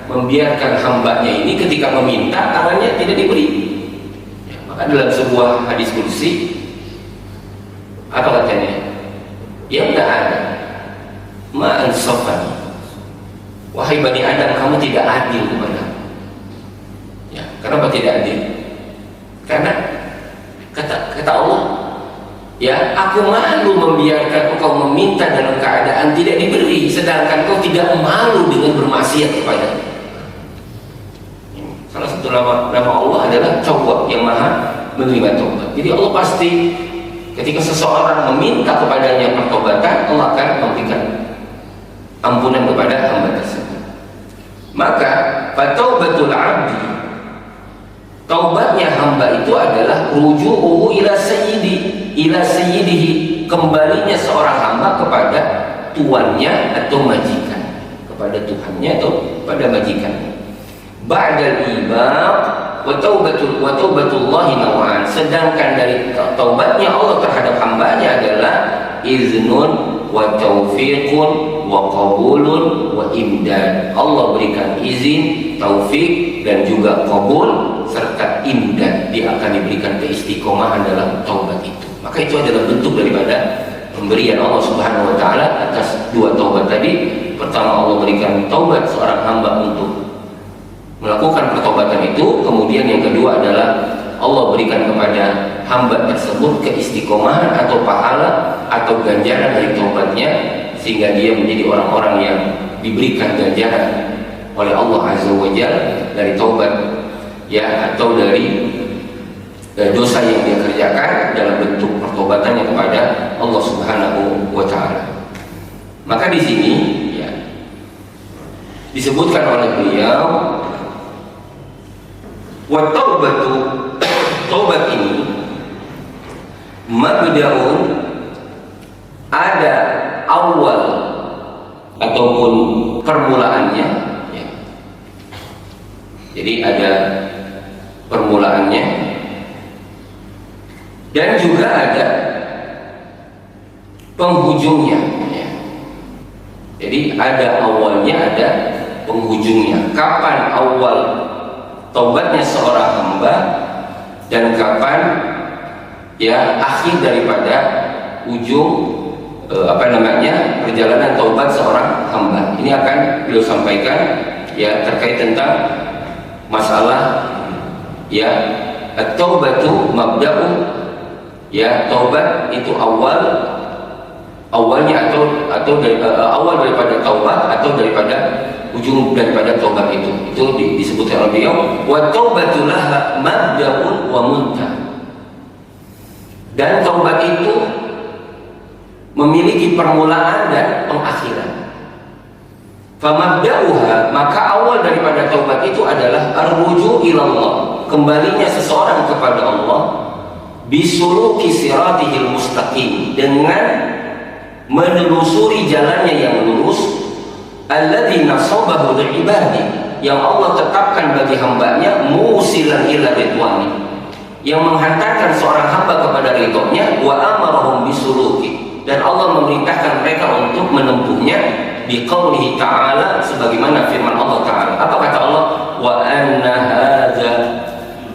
membiarkan hambanya ini ketika meminta tangannya tidak diberi. Maka dalam sebuah hadis qudsi apa katanya? Ya enggak ada. Ma ansafani. Wahai Bani Adam, kamu tidak adil kepada. Ya, kenapa tidak adil? Karena kata Allah, ya, aku malu membiarkan engkau meminta dalam keadaan tidak diberi, sedangkan kau tidak malu dengan bermaksiat kepada. Salah satu nama Allah adalah Tawwab, yang maha menerima taubat. Jadi Allah pasti ketika seseorang meminta kepadanya pertobatan, Allah akan memberikan ampunan kepada hamba tersebut. Maka fataubatul abdi, taubatnya hamba itu adalah ruju'uhu ila sayyidihi, kembalinya seorang hamba kepada tuannya atau majikan, kepada Tuhannya atau pada majikannya. Ba'dal ibaq wa taubatullahi naw'an. Sedangkan dari taubatnya Allah terhadap hambanya adalah iznun wa taufiqun wa qabulun wa imdad. Allah berikan izin, taufik dan juga qabul serta imdad. Dia akan diberikan keistiqomahan dalam taubat itu. Maka itu adalah bentuk daripada pemberian Allah Subhanahu wa taala atas dua taubat tadi. Pertama, Allah berikan taubat seorang hamba untuk melakukan pertobatan itu. Kemudian yang kedua adalah Allah berikan kepada hamba tersebut keistiqomahan atau pahala atau ganjaran dari taubatnya, sehingga dia menjadi orang-orang yang diberikan ganjaran oleh Allah Azza wa Jalla dari taubat, ya, atau dari dosa yang dia kerjakan dalam bentuk pertobatannya kepada Allah Subhanahu wa taala. Maka di sini, ya, disebutkan oleh beliau, wa taubatu, taubat ini mabda'un, ada awal ataupun permulaannya, ya. Jadi ada permulaannya dan juga ada penghujungnya, ya. Jadi ada awalnya, ada penghujungnya. Kapan awal taubatnya seorang hamba dan kapan, ya, akhir daripada ujung perjalanan taubat seorang hamba. Ini akan beliau sampaikan, ya, terkait tentang masalah, ya, at-taubatu mabda'u, ya, taubat itu awalnya atau dari awal daripada taubat atau daripada ujung daripada taubat itu disebutkan oleh beliau, wa taubatu laha mabda'un wa muntah. Dan taubat itu memiliki permulaan dan pengakhiran. Famabda'uha, maka awal daripada taubat itu adalah ar-ruju' ilallah, kembalinya seseorang kepada Allah, bisuluki siratihil mustaqim, dengan menelusuri jalannya yang lurus, alladzi nasabahu li'ibadi, yang Allah tetapkan bagi hambanya, musilan ila ridwani, yang menghantarkan seorang hamba kepada ridhonya, wa amarahum bisuluki, dan Allah memerintahkan mereka untuk menempuhnya, biqaulihi ta'ala, sebagaimana firman Allah Ta'ala. Apa kata Allah? Wa anna hadza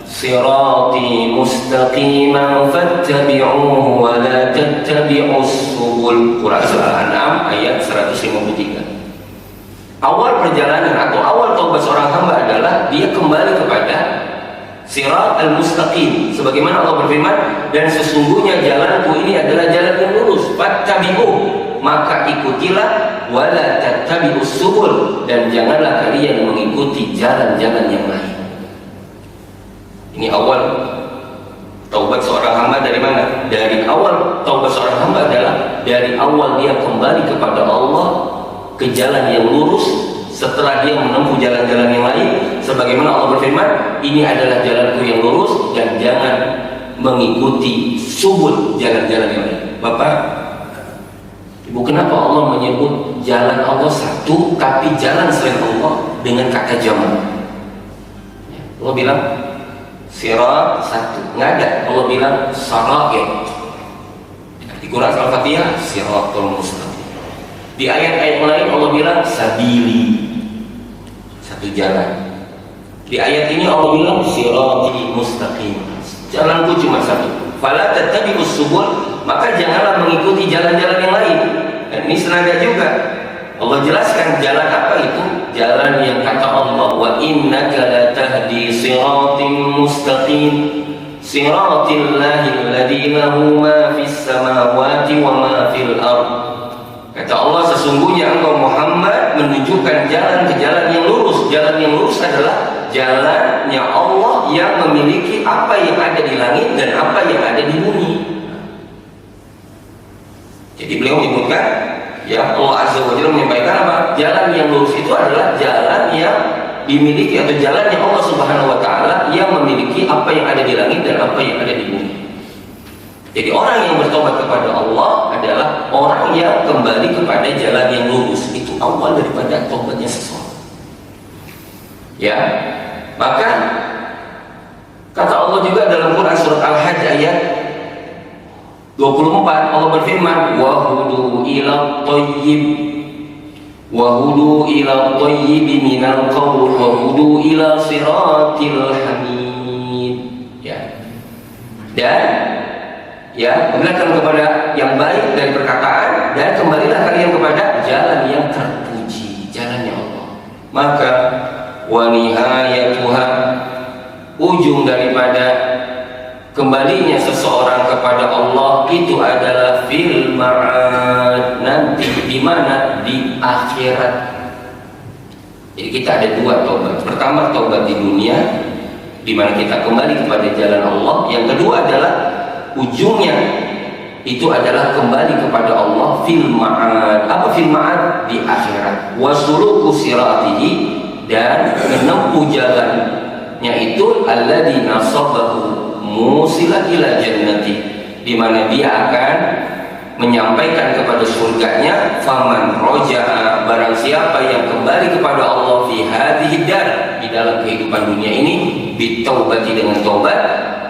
sirati mustaqiman fattabi'uhu wa la tattabi'us subul. Quran surah Al-An'am ayat 153. Awal perjalanan atau awal taubat seorang hamba adalah dia kembali kepada sirat al-mustaqim, sebagaimana Allah berfirman, dan sesungguhnya jalanku ini adalah jalan yang lurus, fattabi'uhu, maka ikutilah, wala tattabi'us subul, dan janganlah kalian mengikuti jalan-jalan yang lain. Ini awal taubat seorang hamba dari mana? Dari awal taubat seorang hamba adalah dari awal dia kembali kepada Allah ke jalan yang lurus, setelah dia menempuh jalan-jalan yang lain, sebagaimana Allah berfirman, ini adalah jalanku yang lurus, dan jangan mengikuti subul, jalan-jalan yang lain. Bapak, Ibu, kenapa Allah menyebut jalan Allah satu, tapi jalan selain Allah dengan kata jamak? Allah bilang sirat satu, nggak ada. Allah bilang sarair. Di Quran Al-Fatihah siratul mustaqim. Di ayat-ayat lain Allah bilang sabili, satu jalan. Di ayat ini Allah bilang sirati mustaqim, jalanku cuma satu. Fala tattabi'us subul, maka janganlah mengikuti jalan-jalan yang lain. Dan ini senada juga Allah jelaskan jalan apa itu, jalan yang kata Allah, wa innaka latahdi siratim mustaqim, siratil lahil ladzi lahu ma fis samawati wa ma fil ardh. Kata Allah, sesungguhnya engkau Muhammad menunjukkan jalan ke jalan yang lurus. Jalan yang lurus adalah jalannya Allah yang memiliki apa yang ada di langit dan apa yang ada di bumi. Jadi beliau menyebutkan, ya, Allah Azza wa Jalla menyampaikan apa? Jalan yang lurus itu adalah jalan yang dimiliki, atau jalannya Allah Subhanahu wa Ta'ala yang memiliki apa yang ada di langit dan apa yang ada di bumi. Jadi orang yang bertobat kepada Allah adalah orang yang kembali kepada jalan yang lurus. Itu awal daripada tobatnya seseorang. Ya, maka kata Allah juga dalam Quran surat Al-Hajj ayat 24, Allah berfirman, wahudu ila thayyib, wahudu ila thayyib minal qawl, wahudu ila siratil hamid. Ya, dan ya, kembalikan kepada yang baik dari perkataan, dan kembalilah kalian kepada jalan yang terpuji, jalannya Allah. Maka wa nihayatuha, ujung daripada kembalinya seseorang kepada Allah itu adalah fil ma'ad, nanti di mana? Di akhirat. Jadi kita ada dua taubat. Pertama taubat di dunia, di mana kita kembali kepada jalan Allah. Yang kedua adalah ujungnya itu adalah kembali kepada Allah fil ma'ad. Apa fil ma'ad? Di akhirat. Wasuluku siratihi, dan menempuh jalannya itu alladzi nasabahu musilan ila jannati, di mana dia akan menyampaikan kepada surganya. Faman roja'a, barang siapa yang kembali kepada Allah fi hadhihi dar, di dalam kehidupan dunia ini, bitaubati, dengan taubat,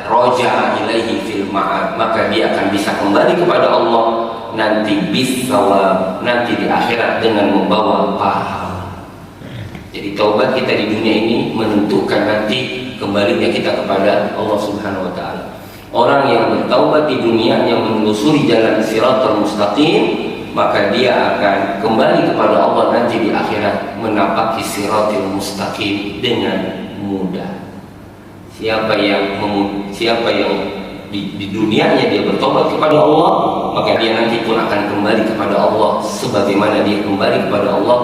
roja'a ilaihi fil ma'ad, maka dia akan bisa kembali kepada Allah nanti bisawab, nanti di akhirat dengan membawa pahala. Jadi taubat kita di dunia ini menentukan nanti kembalinya kita kepada Allah Subhanahu wa Ta'ala. Orang yang bertaubat di dunia, yang menelusuri jalan siratal mustaqim, maka dia akan kembali kepada Allah nanti di akhirat, menapaki siratal mustaqim dengan mudah. Siapa yang di dunianya dia bertobat kepada Allah, maka dia nanti pun akan kembali kepada Allah sebagaimana dia kembali kepada Allah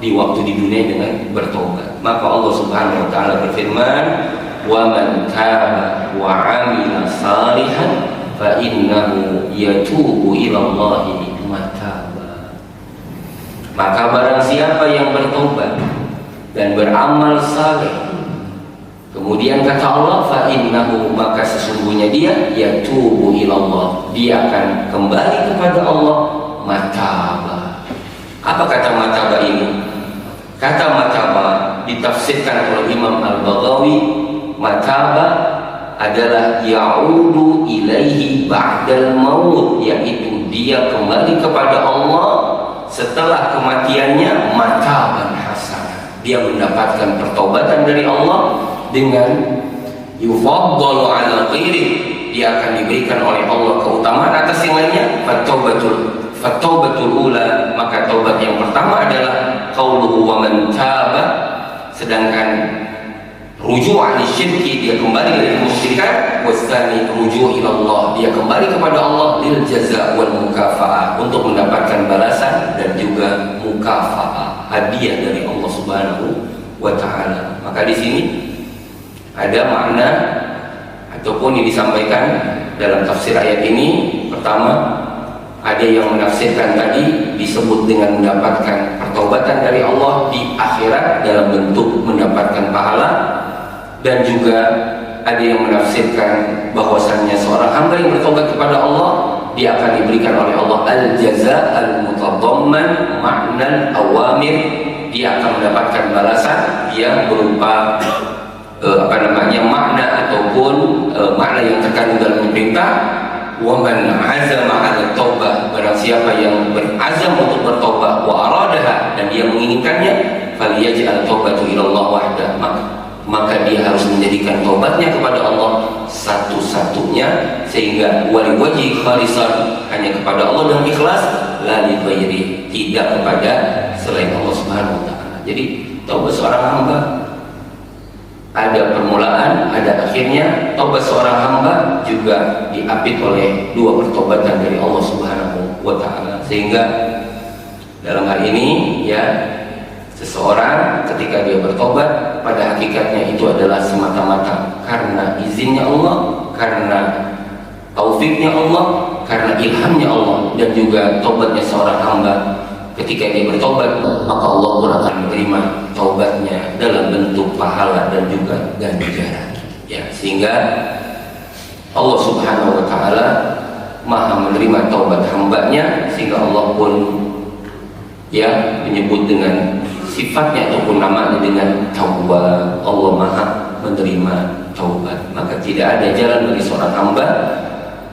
di waktu di dunia dengan bertobat. Maka Allah Subhanahu wa Ta'ala berfirman, wa man taba wa 'amila salihan fa innahu yatubu ila Allahi Maka barang siapa yang bertobat dan beramal saleh, kemudian kata Allah, fa innahu, maka sesungguhnya dia yatubu ilallah, dia akan kembali kepada Allah, mataba. Apa kata mataba ini? Kata mataba ditafsirkan oleh Imam Al-Baghawi, mataba adalah ya'udu ilaihi ba'dal maut, yaitu dia kembali kepada Allah setelah kematiannya, mataban hasanah, dia mendapatkan pertobatan dari Allah dengan yufaddalu ala ghairi, dia akan diberikan oleh Allah keutamaan atas yang lainnya. Fataubatul ula, maka taubat yang pertama adalah qauluhu wa man taba, sedangkan rujuk' ani syirki, dia kembali dari kemusyrikan. Wasani rujuk' ila Allah, dia kembali kepada Allah, lil jaza wal mukafa'ah, untuk mendapatkan balasan dan juga mukafa'ah, hadiah dari Allah Subhanahu wa taala. Maka di sini ada makna ataupun yang disampaikan dalam tafsir ayat ini. Pertama, ada yang menafsirkan tadi disebut dengan mendapatkan pertobatan dari Allah di akhirat dalam bentuk mendapatkan pahala, dan juga ada yang menafsirkan bahwasannya seorang hamba yang bertobat kepada Allah, dia akan diberikan oleh Allah al-jaza al-mutadamman ma'nan awamir, dia akan mendapatkan balasan yang berupa makna ataupun makna yang terkandung dalam perintah. Wa man azama 'ala taubah, barang siapa yang berazam untuk bertobat, wa aradaha, dan dia menginginkannya, faliyaj'al taubatu ila Allah wahdah, maka dia harus menjadikan taubatnya kepada Allah satu-satunya, sehingga wali wajhi khalisan, hanya kepada Allah dengan ikhlas, la li ghairi, tidak kepada selain Allah Subhanahu wa taala. Jadi taubat seorang hamba ada permulaan, ada akhirnya. Taubat seorang hamba juga diapit oleh dua pertobatan dari Allah Subhanahu wa taala. Sehingga dalam hal ini ya, seseorang ketika dia bertobat, pada hakikatnya itu adalah semata-mata karena izinnya Allah, karena taufiknya Allah, karena ilhamnya Allah, dan juga taubatnya seorang hamba. Ketika dia bertobat, maka Allah pun akan menerima taubatnya dalam bentuk pahala dan juga ganjaran. Ya, sehingga Allah Subhanahu wa taala Maha menerima taubat hambanya, sehingga Allah pun ya menyebut dengan sifatnya ataupun namanya dengan Tawwab. Allah Maha menerima taubat. Maka tidak ada jalan bagi seorang hamba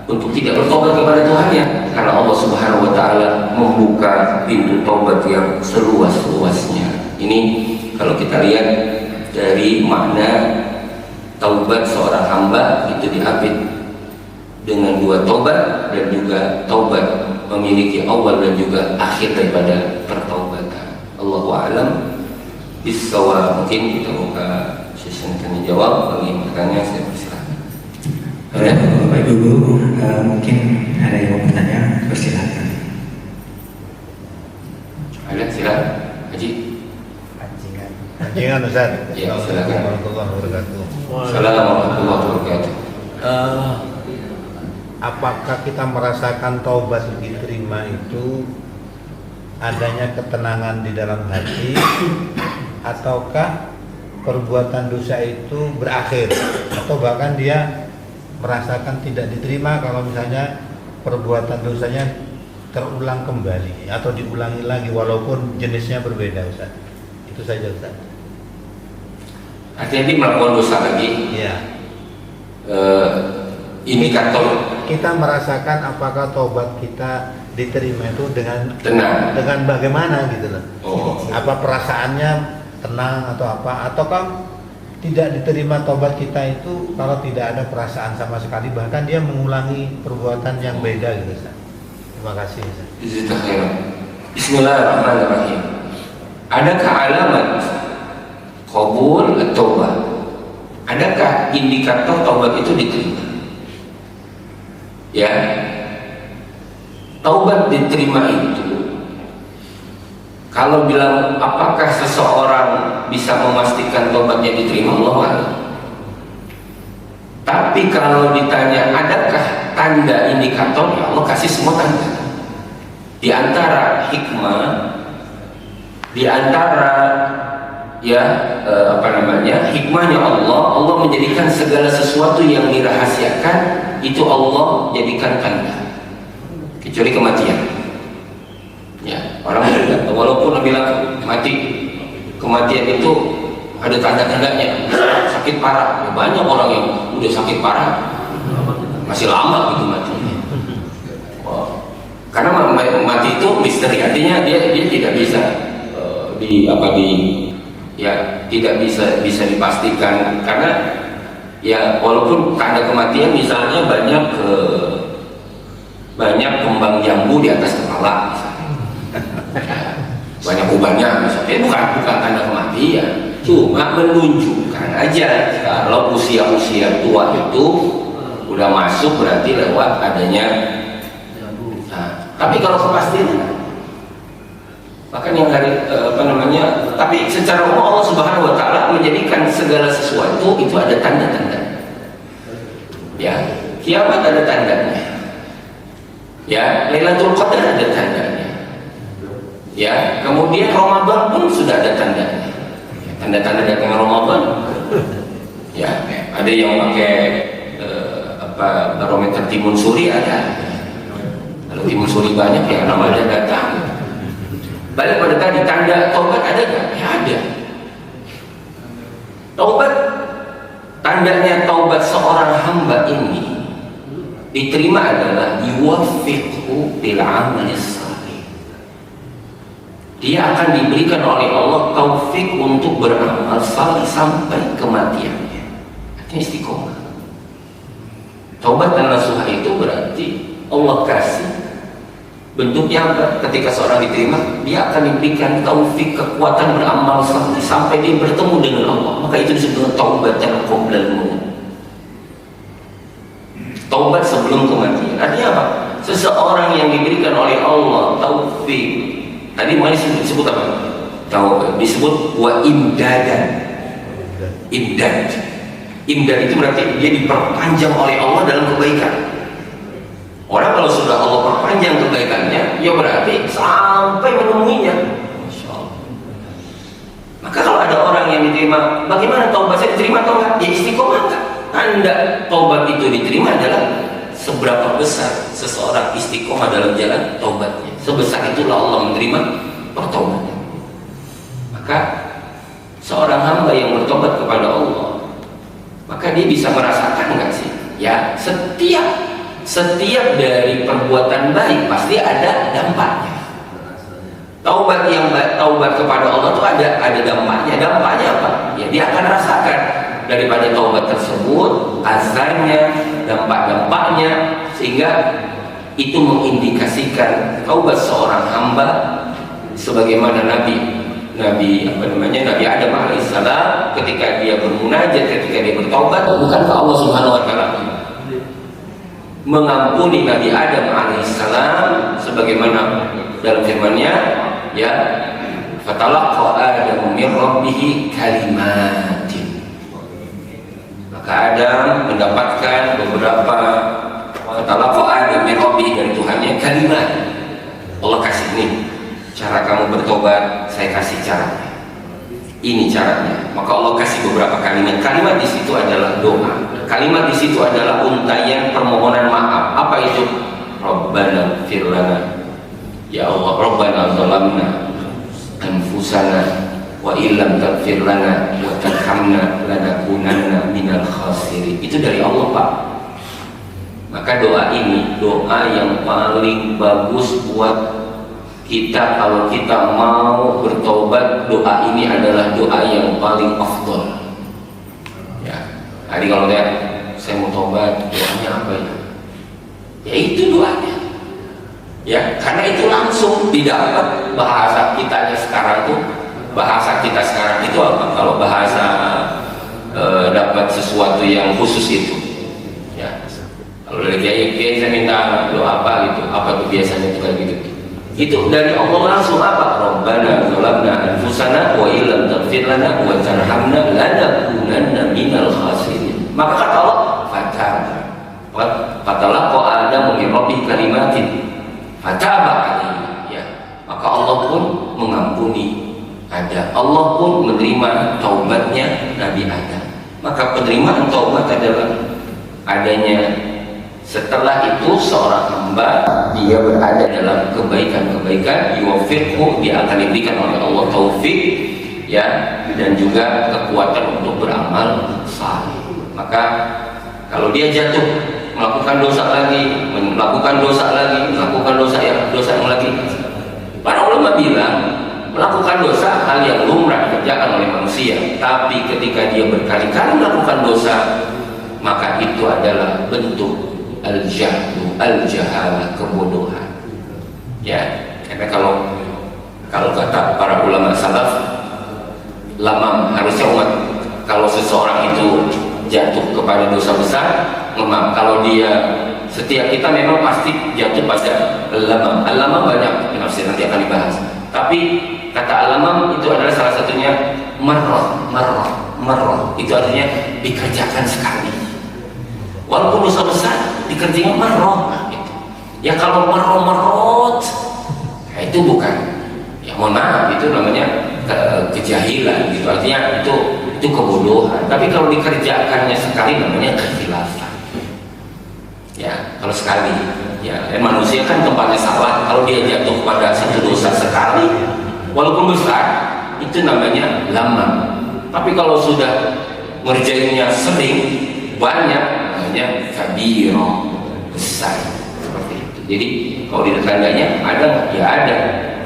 untuk tidak bertobat kepada Tuhannya, karena Allah Subhanahu wa taala membuka pintu taubat yang seluas-luasnya. Ini kalau kita lihat dari makna taubat seorang hamba, itu diapit dengan dua taubat, dan juga taubat memiliki awal dan juga akhir daripada pertaubatan. Allahu a'lam bissawab. Mungkin kita buka sesi tanya jawab. Bagi yang bertanya, saya persilakan. Bapak Ibu, mungkin ada yang mau bertanya, persilakan. Ada, silakan Haji. Anjingan Ustaz. Ya, silakan. Warahmatullahi wabarakatuh. Assalamualaikum warahmatullahi wabarakatuh. Apakah kita merasakan taubat diterima itu adanya ketenangan di dalam hati, ataukah perbuatan dosa itu berakhir, atau bahkan dia merasakan tidak diterima kalau misalnya perbuatan dosanya terulang kembali atau diulangi lagi walaupun jenisnya berbeda, Ustaz? Itu saja, Ustaz. Artinya dia melakukan dosa lagi. Iya. Indikator Kita merasakan apakah taubat kita diterima itu tenang. dengan bagaimana gitu loh. Oh. Apa perasaannya tenang atau apa, ataukah tidak diterima taubat kita itu kalau tidak ada perasaan sama sekali, bahkan dia mengulangi perbuatan yang beda gitu, Ustaz. Terima kasih, Ustaz. Bismillahirrahmanirrahim. Adakah alamat qabul at-taubah? Adakah indikator taubat itu diterima? Ya, taubat diterima itu, kalau bilang apakah seseorang bisa memastikan taubatnya diterima, Allah a'lam. Tapi kalau ditanya adakah tanda indikator, ya Allah kasih semua tanda. Di antara hikmah Di antara hikmahnya Allah menjadikan segala sesuatu yang dirahasiakan itu Allah jadikan tanda, kecuali kematian. Ya, orang walaupun bilang mati, kematian itu ada tanda-tandanya. Sakit parah, banyak orang yang udah sakit parah masih lama gitu mati. Karena mati itu misteri, artinya dia tidak bisa tidak bisa dipastikan, karena ya walaupun tanda kematian misalnya banyak kembang jambu di atas kepala misalnya. Banyak ubannya misalnya, bukan tanda kematian, cuma menunjukkan aja kalau usia tua itu udah masuk berarti lewat adanya. Tapi kalau kepastian, bahkan yang tapi secara umum Allah Subhanahu wa Ta'ala menjadikan segala sesuatu itu ada tanda-tanda. Ya, kiamat ada tandanya. Ya, Lailatul Qadar ada tandanya. Ya, kemudian Ramadan pun sudah ada tandanya. Tanda-tanda datang Ramadan. Ya, ada yang pakai barometer timun suri ada. Kalau timun suri banyak ya namanya datang. Balik pada tadi, tanda taubat ada nggak? Ya ada. Taubat, tandanya taubat seorang hamba ini diterima adalah yuwaffiqhu bil amali salih. Dia akan diberikan oleh Allah taufik untuk beramal salih sampai kematiannya. Artinya istiqomah. Taubat dan nasuha itu berarti Allah kasih bentuknya apa? Ketika seorang diterima, dia akan diberikan taufik, kekuatan beramal sampai dia bertemu dengan Allah. Maka itu disebut taubat dan qoblal maut. Taubat sebelum kematian. Artinya apa? Seseorang yang diberikan oleh Allah taufik. Tadi mulai disebut apa? Disebut wa imdadan. Imdad. Imdad itu berarti dia diperpanjang oleh Allah dalam kebaikan. Orang kalau sudah Allah perpanjang kebaikannya, ya berarti sampai menemuinya. Masya Allah. Maka kalau ada orang yang diterima, bagaimana taubatnya diterima atau enggak? Ya istiqomah enggak? Tanda taubat itu diterima adalah seberapa besar seseorang istiqomah dalam jalan taubatnya. Sebesar itulah Allah menerima pertobatan. Maka seorang hamba yang bertobat kepada Allah, maka dia bisa merasakan enggak sih? Ya, setiap dari perbuatan baik pasti ada dampaknya. Taubat kepada Allah itu ada dampaknya. Dampaknya apa? Ya dia akan rasakan daripada taubat tersebut, azannya, dampak-dampaknya, sehingga itu mengindikasikan taubat seorang hamba sebagaimana Nabi Adam alaihissalam ketika dia bermunajat, ketika dia bertaubat, bukankah Allah Subhanahu wa Ta'ala mengampuni Nabi Adam alaihissalam sebagaimana dalam firman-Nya, ya, fatalaqqa Adamu min rabbih kalimatin. Maka Adam mendapatkan beberapa fatalaqqa Adamu min rabbih dari Tuhannya kalimat. Allah kasih nih cara kamu bertobat, saya kasih caranya. Ini caranya. Maka Allah kasih beberapa kalimat. Kalimat di situ adalah doa. Kalimat di situ adalah untayan permohonan maaf. Apa itu? Rabbana ighfir lana. Ya Allah, Rabbana zalamna anfusana wa illam taghfir lana wa tarhamna lanakunanna minal khasirin. Itu dari Allah, Pak. Maka doa ini doa yang paling bagus buat kita. Kalau kita mau bertobat, doa ini adalah doa yang paling afdol. Ya, hari kalau saya mau tobat, doanya apa ya? Ya itu doanya. Ya, karena itu langsung didapat. Bahasa kita sekarang itu apa? Kalau bahasa dapat sesuatu yang khusus itu. Ya, kalau dari kiai saya minta doa apa gitu, apa tuh biasanya juga gitu. Itu dari Allah langsung apa? Rabbana zalamna anfusana wa illam taghfir lana wa tarhamna lanakunanna minal khasirin. Maka kata Allah, fatalaqa Adamu min rabbih kalimatin fataba alaihi. Ya, maka Allah pun mengampuni ada. Allah pun menerima taubatnya Nabi Adam. Maka penerimaan taubat adalah adanya setelah itu seorang hamba dia berada dalam kebaikan-kebaikan, yuwaffiqhu, dia akan diberikan oleh Allah taufik, ya, dan juga kekuatan untuk beramal saleh. Maka kalau dia jatuh melakukan dosa lagi, melakukan dosa yang lagi, para ulama bilang melakukan dosa hal yang lumrah dikerjakan oleh manusia, tapi ketika dia berkali-kali melakukan dosa, maka itu adalah bentuk al-jahlu, al-jahalah, kebodohan. Ya, karena kalau kata para ulama salaf, lamam, harusnya umat kalau seseorang itu jatuh kepada dosa besar, lamam. Kalau dia, setiap kita memang pasti jatuh pada lamam. Al-lamam banyak penafsir, nanti akan dibahas. Tapi kata al-lamam itu adalah salah satunya marrah. Itu artinya dikerjakan sekali. Walaupun dosa besar dikerjakan marrah. Gitu. Ya kalau marrot, nah itu bukan. Ya mohon maaf, itu namanya kejahilan. Gitu. Artinya itu kebodohan. Tapi kalau dikerjakannya sekali namanya kekhilafan. Ya kalau sekali. Ya manusia kan tempatnya salah. Kalau dia jatuh pada satu dosa sekali, walaupun besar, itu namanya lamam. Tapi kalau sudah ngerjainnya sering, banyak, namanya kabirah, besar, seperti itu. Jadi kalau di tandanya ada nggak? Ya ada.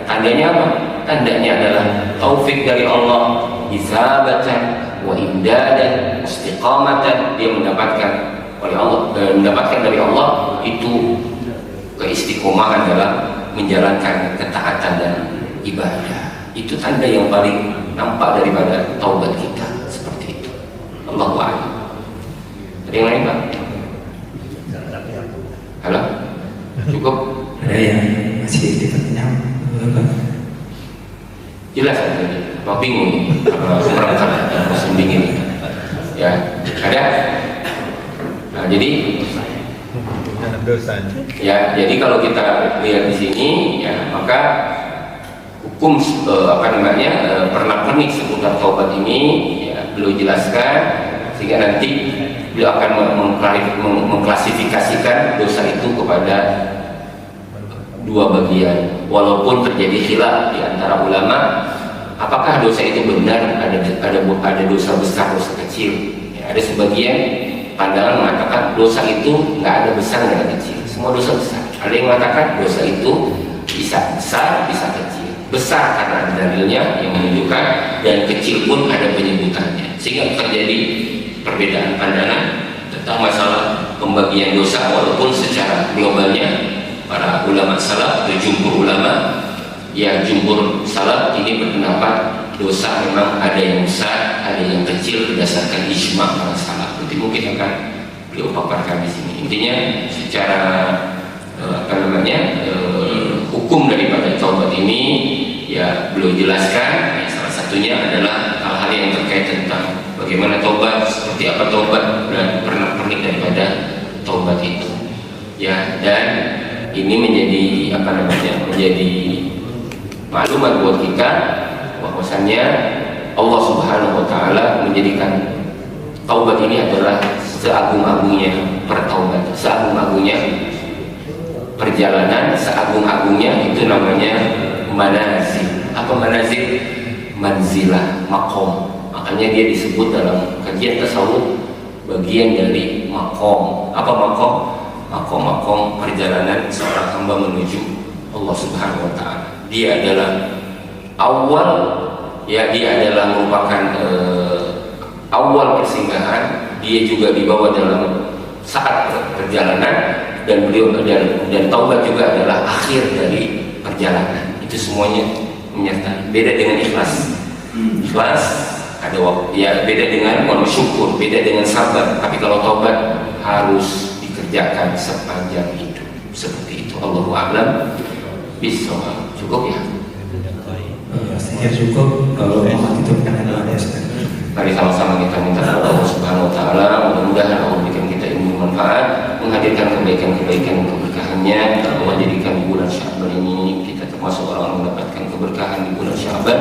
Tandanya apa? Tandanya adalah taufik dari Allah, isabatan wa imdadan, istiqamatan, dia mendapatkan oleh Allah, mendapatkan dari Allah itu keistiqomahan dalam menjalankan ketaatan dan ibadah. Itu tanda yang paling nampak daripada taubat kita, seperti itu. Allahu a'lam. Ada yang lain, Pak? Halo? Cukup? Ada yang masih dipertanyaan? Jelas tadi. Pak bingung nih, merangkap musim dingin. Ya, ada? Nah, jadi dosanya. Ya, jadi kalau kita lihat di sini, ya maka hukum pernak-pernik seputar taubat ini, ya, beliau jelaskan sehingga nanti beliau akan mengklasifikasikan dosa itu kepada dua bagian. Walaupun terjadi khilaf di antara ulama, apakah dosa itu benar ada dosa besar, dosa kecil. Ya, ada sebagian pandangan mengatakan dosa itu nggak ada besar, nggak ada kecil, semua dosa besar. Ada yang mengatakan dosa itu bisa besar, bisa kecil. Besar karena ada dalilnya yang menunjukkan, dan kecil pun ada penyebutannya, sehingga terjadi perbedaan pandangan tentang masalah pembagian dosa. Walaupun secara globalnya para ulama salaf, jumhur ulama, ya jumhur salaf ini berpendapat dosa memang ada yang besar, ada yang kecil berdasarkan ijma para salaf. Nanti mungkin akan beliau paparkan di sini. Intinya secara hukum daripada taubat ini, ya beliau jelaskan. Salah satunya adalah hal-hal yang terkait tentang bagaimana taubat, seperti apa taubat, dan pernak-pernik daripada taubat itu. Ya, dan ini menjadi menjadi maklumat buat kita bahwasannya Allah Subhanahu wa taala menjadikan taubat ini adalah seagung-agungnya pertaubatan, seagung-agungnya perjalanan, seagung-agungnya itu namanya manazil. Apa manazil? Manzilah, makom. Makanya dia disebut dalam kajian tasawuf bagian dari makom. Apa makom? Makom perjalanan seorang hamba menuju Allah Subhanahu wa taala. Dia adalah awal, ya, dia adalah merupakan awal persinggahan. Dia juga dibawa dalam saat perjalanan, dan beliau dan taubat juga adalah akhir dari perjalanan. Itu semuanya menyertai. Beda dengan ikhlas. Ikhlas ada waktu, ya, beda dengan syukur, beda dengan sabar. Tapi kalau taubat harus dikerjakan sepanjang hidup. Seperti itu. Allahu a'lam bishawab. Cukup ya? Saya cukup. Kalau itu pertanyaan doanya. Mari sama-sama kita minta kepada Allah Subhanahu wa taala, mudah-mudahan Allah memberikan kita ilmu bermanfaat, menghadirkan kebaikan-kebaikan keberkahannya. Allah jadikan di bulan Sya'ban ini kita termasuk orang-orang mendapatkan keberkahan di bulan bulan Sya'ban,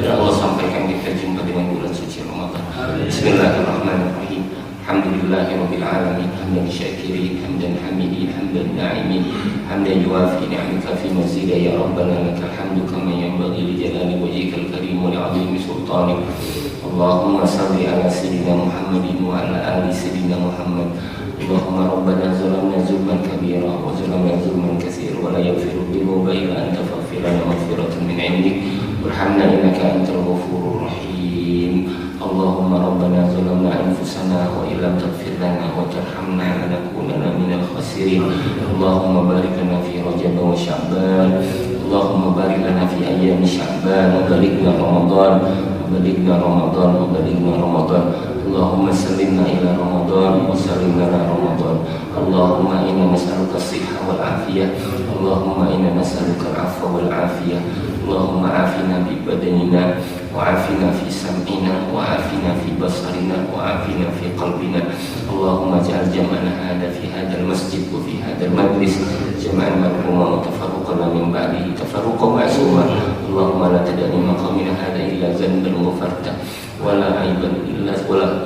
dan Allah sampaikan kita jumpa dengan bulan suci Ramadan. Bismillahirrahmanirrahim. Alhamdulillahirabbil alamin, hamdan syakirin, hamdan hamidin, hamdan na'imin, hamdan yuwafi ni'amaka fi mazida ya rabbana lakal hamdu kama yanbaghi li jalali wajhikal karim wa li'azimi sultanik. Allahumma salli ala sayyidina Muhammadin wa ala ali sayyidina Muhammad. Allahumma rabbana zalamna zulman kabira wa zalamna zulman katsira wa la yaghfiru dhunuba illa anta faghfir lana maghfiratan min 'indik warhamna innaka antal ghafurur rahim. Allahumma rabbana zalamna anfusana wa illam taghfir lana wa tarhamna lanakunanna minal khasirin. Allahumma barik lana fi Rajab wa Sya'ban. Allahumma barik lana fi ayyami Sya'ban wa balighna Ramadan. Balighna Ramadan wa balighna Ramadan. Allahumma sallimna ila Ramadan wa sallim lana Ramadan. Allahumma inna nas'aluka as-sihha wal afiyah. Allahumma inna nas'aluka al-'afwa wal afiyah. Allahumma afina bi badanina wa afina fi sam'ina wa afina fi basarina wa afina fi qalbina. Allahumma ij'al jam'ana hadha fi hadzal masjid wa fi hadzal majlis jam'an marhuma wa tafarruqana min ba'dihi tafarruqan ma'suma. Allahumma la tad'a li maqamina hadha illa dhanban ghafarta wala aiban illa wala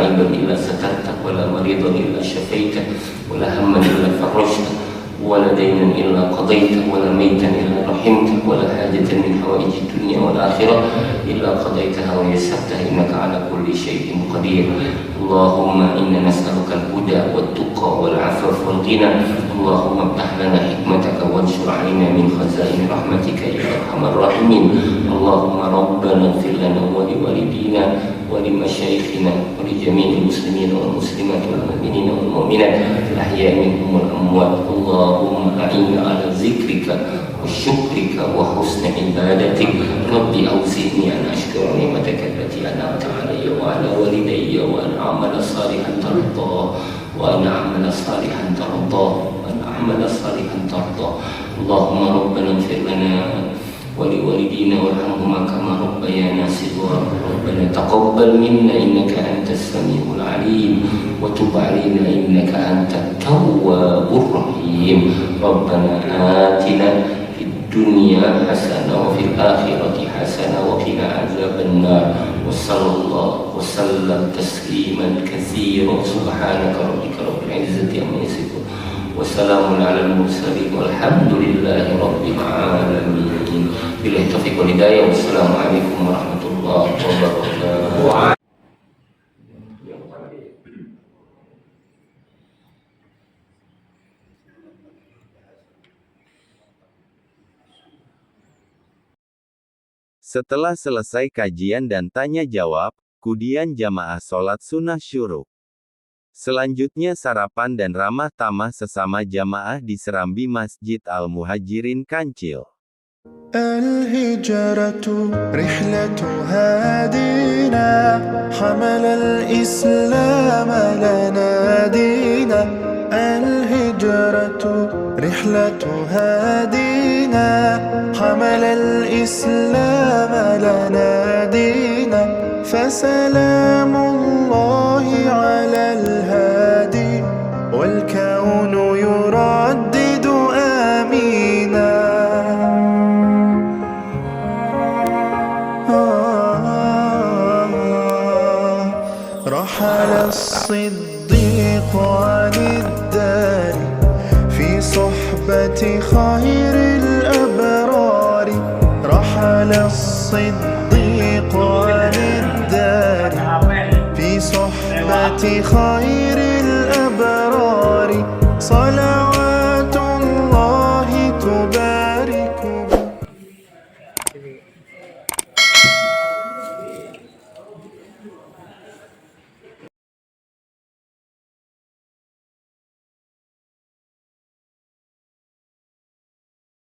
aiban illa satarta wala maridan illa syafaita wala hamman illa farajta wala daynan illa qadaita wala maitan illa rahimta wala hajatan min hawaiji dunya wal akhirah illa qadaitaha wa yassartaha innaka ala kulli syai'in qadir. Allahumma inna nas'aluka al-huda wat tuqa wal 'afaf wal ghina. Allahumma iftah lana hikmataka wanshur 'alaina min khazain rahmatika ya arhamar rahimin. Allahumma rabbana ighfir lana wa li walidina wa li masyayikhina wa li jami'il muslimina wal muslimat wal mu'minina wal mu'minat al-ahya'i minhum wal amwat. Allahumma a'inna ala zikrika wa syukrika wa husni ibadatik. Rabbi awzi'ni an ashkura ni'mataka allati an'amta 'alayya wa 'ala walidayya wa an a'mala salihan tardah wa an a'mala salihan tardah wa an a'mala salihan tardah. Allahumma rabbana ighfir lana ولوالدينا وارحمهما كما ربيانا صغارا. ربنا تقبل منا إنك أنت السميع العليم وتب علينا إنك أنت التواب الرحيم. ربنا آتنا في الدنيا حسنة وفي الآخرة حسنة وقنا عذاب النار. وصلى الله وسلم تسليما كثيرا. سبحانك ربك رب العزة عما يصفون وسلام على المرسلين والحمد لله رب العالمين. Billahi taufiq wal hidayah. Wassalamualaikum warahmatullahi wabarakatuh. Setelah selesai kajian dan tanya jawab, kemudian jamaah sholat sunnah syuruk. Selanjutnya sarapan dan ramah tamah sesama jamaah di serambi Masjid Al-Muhajirin Kancil. الهجرة رحلة هادينا حمل الإسلام لنا دينا. الهجرة رحلة هادينا حمل الإسلام لنا دينا. فسلام الله على الهادي والكون يردد آمينا. رحل الصديق عن الدار في صحبة خير الأبرار. رحل الصديق عن الدار في صحبة خير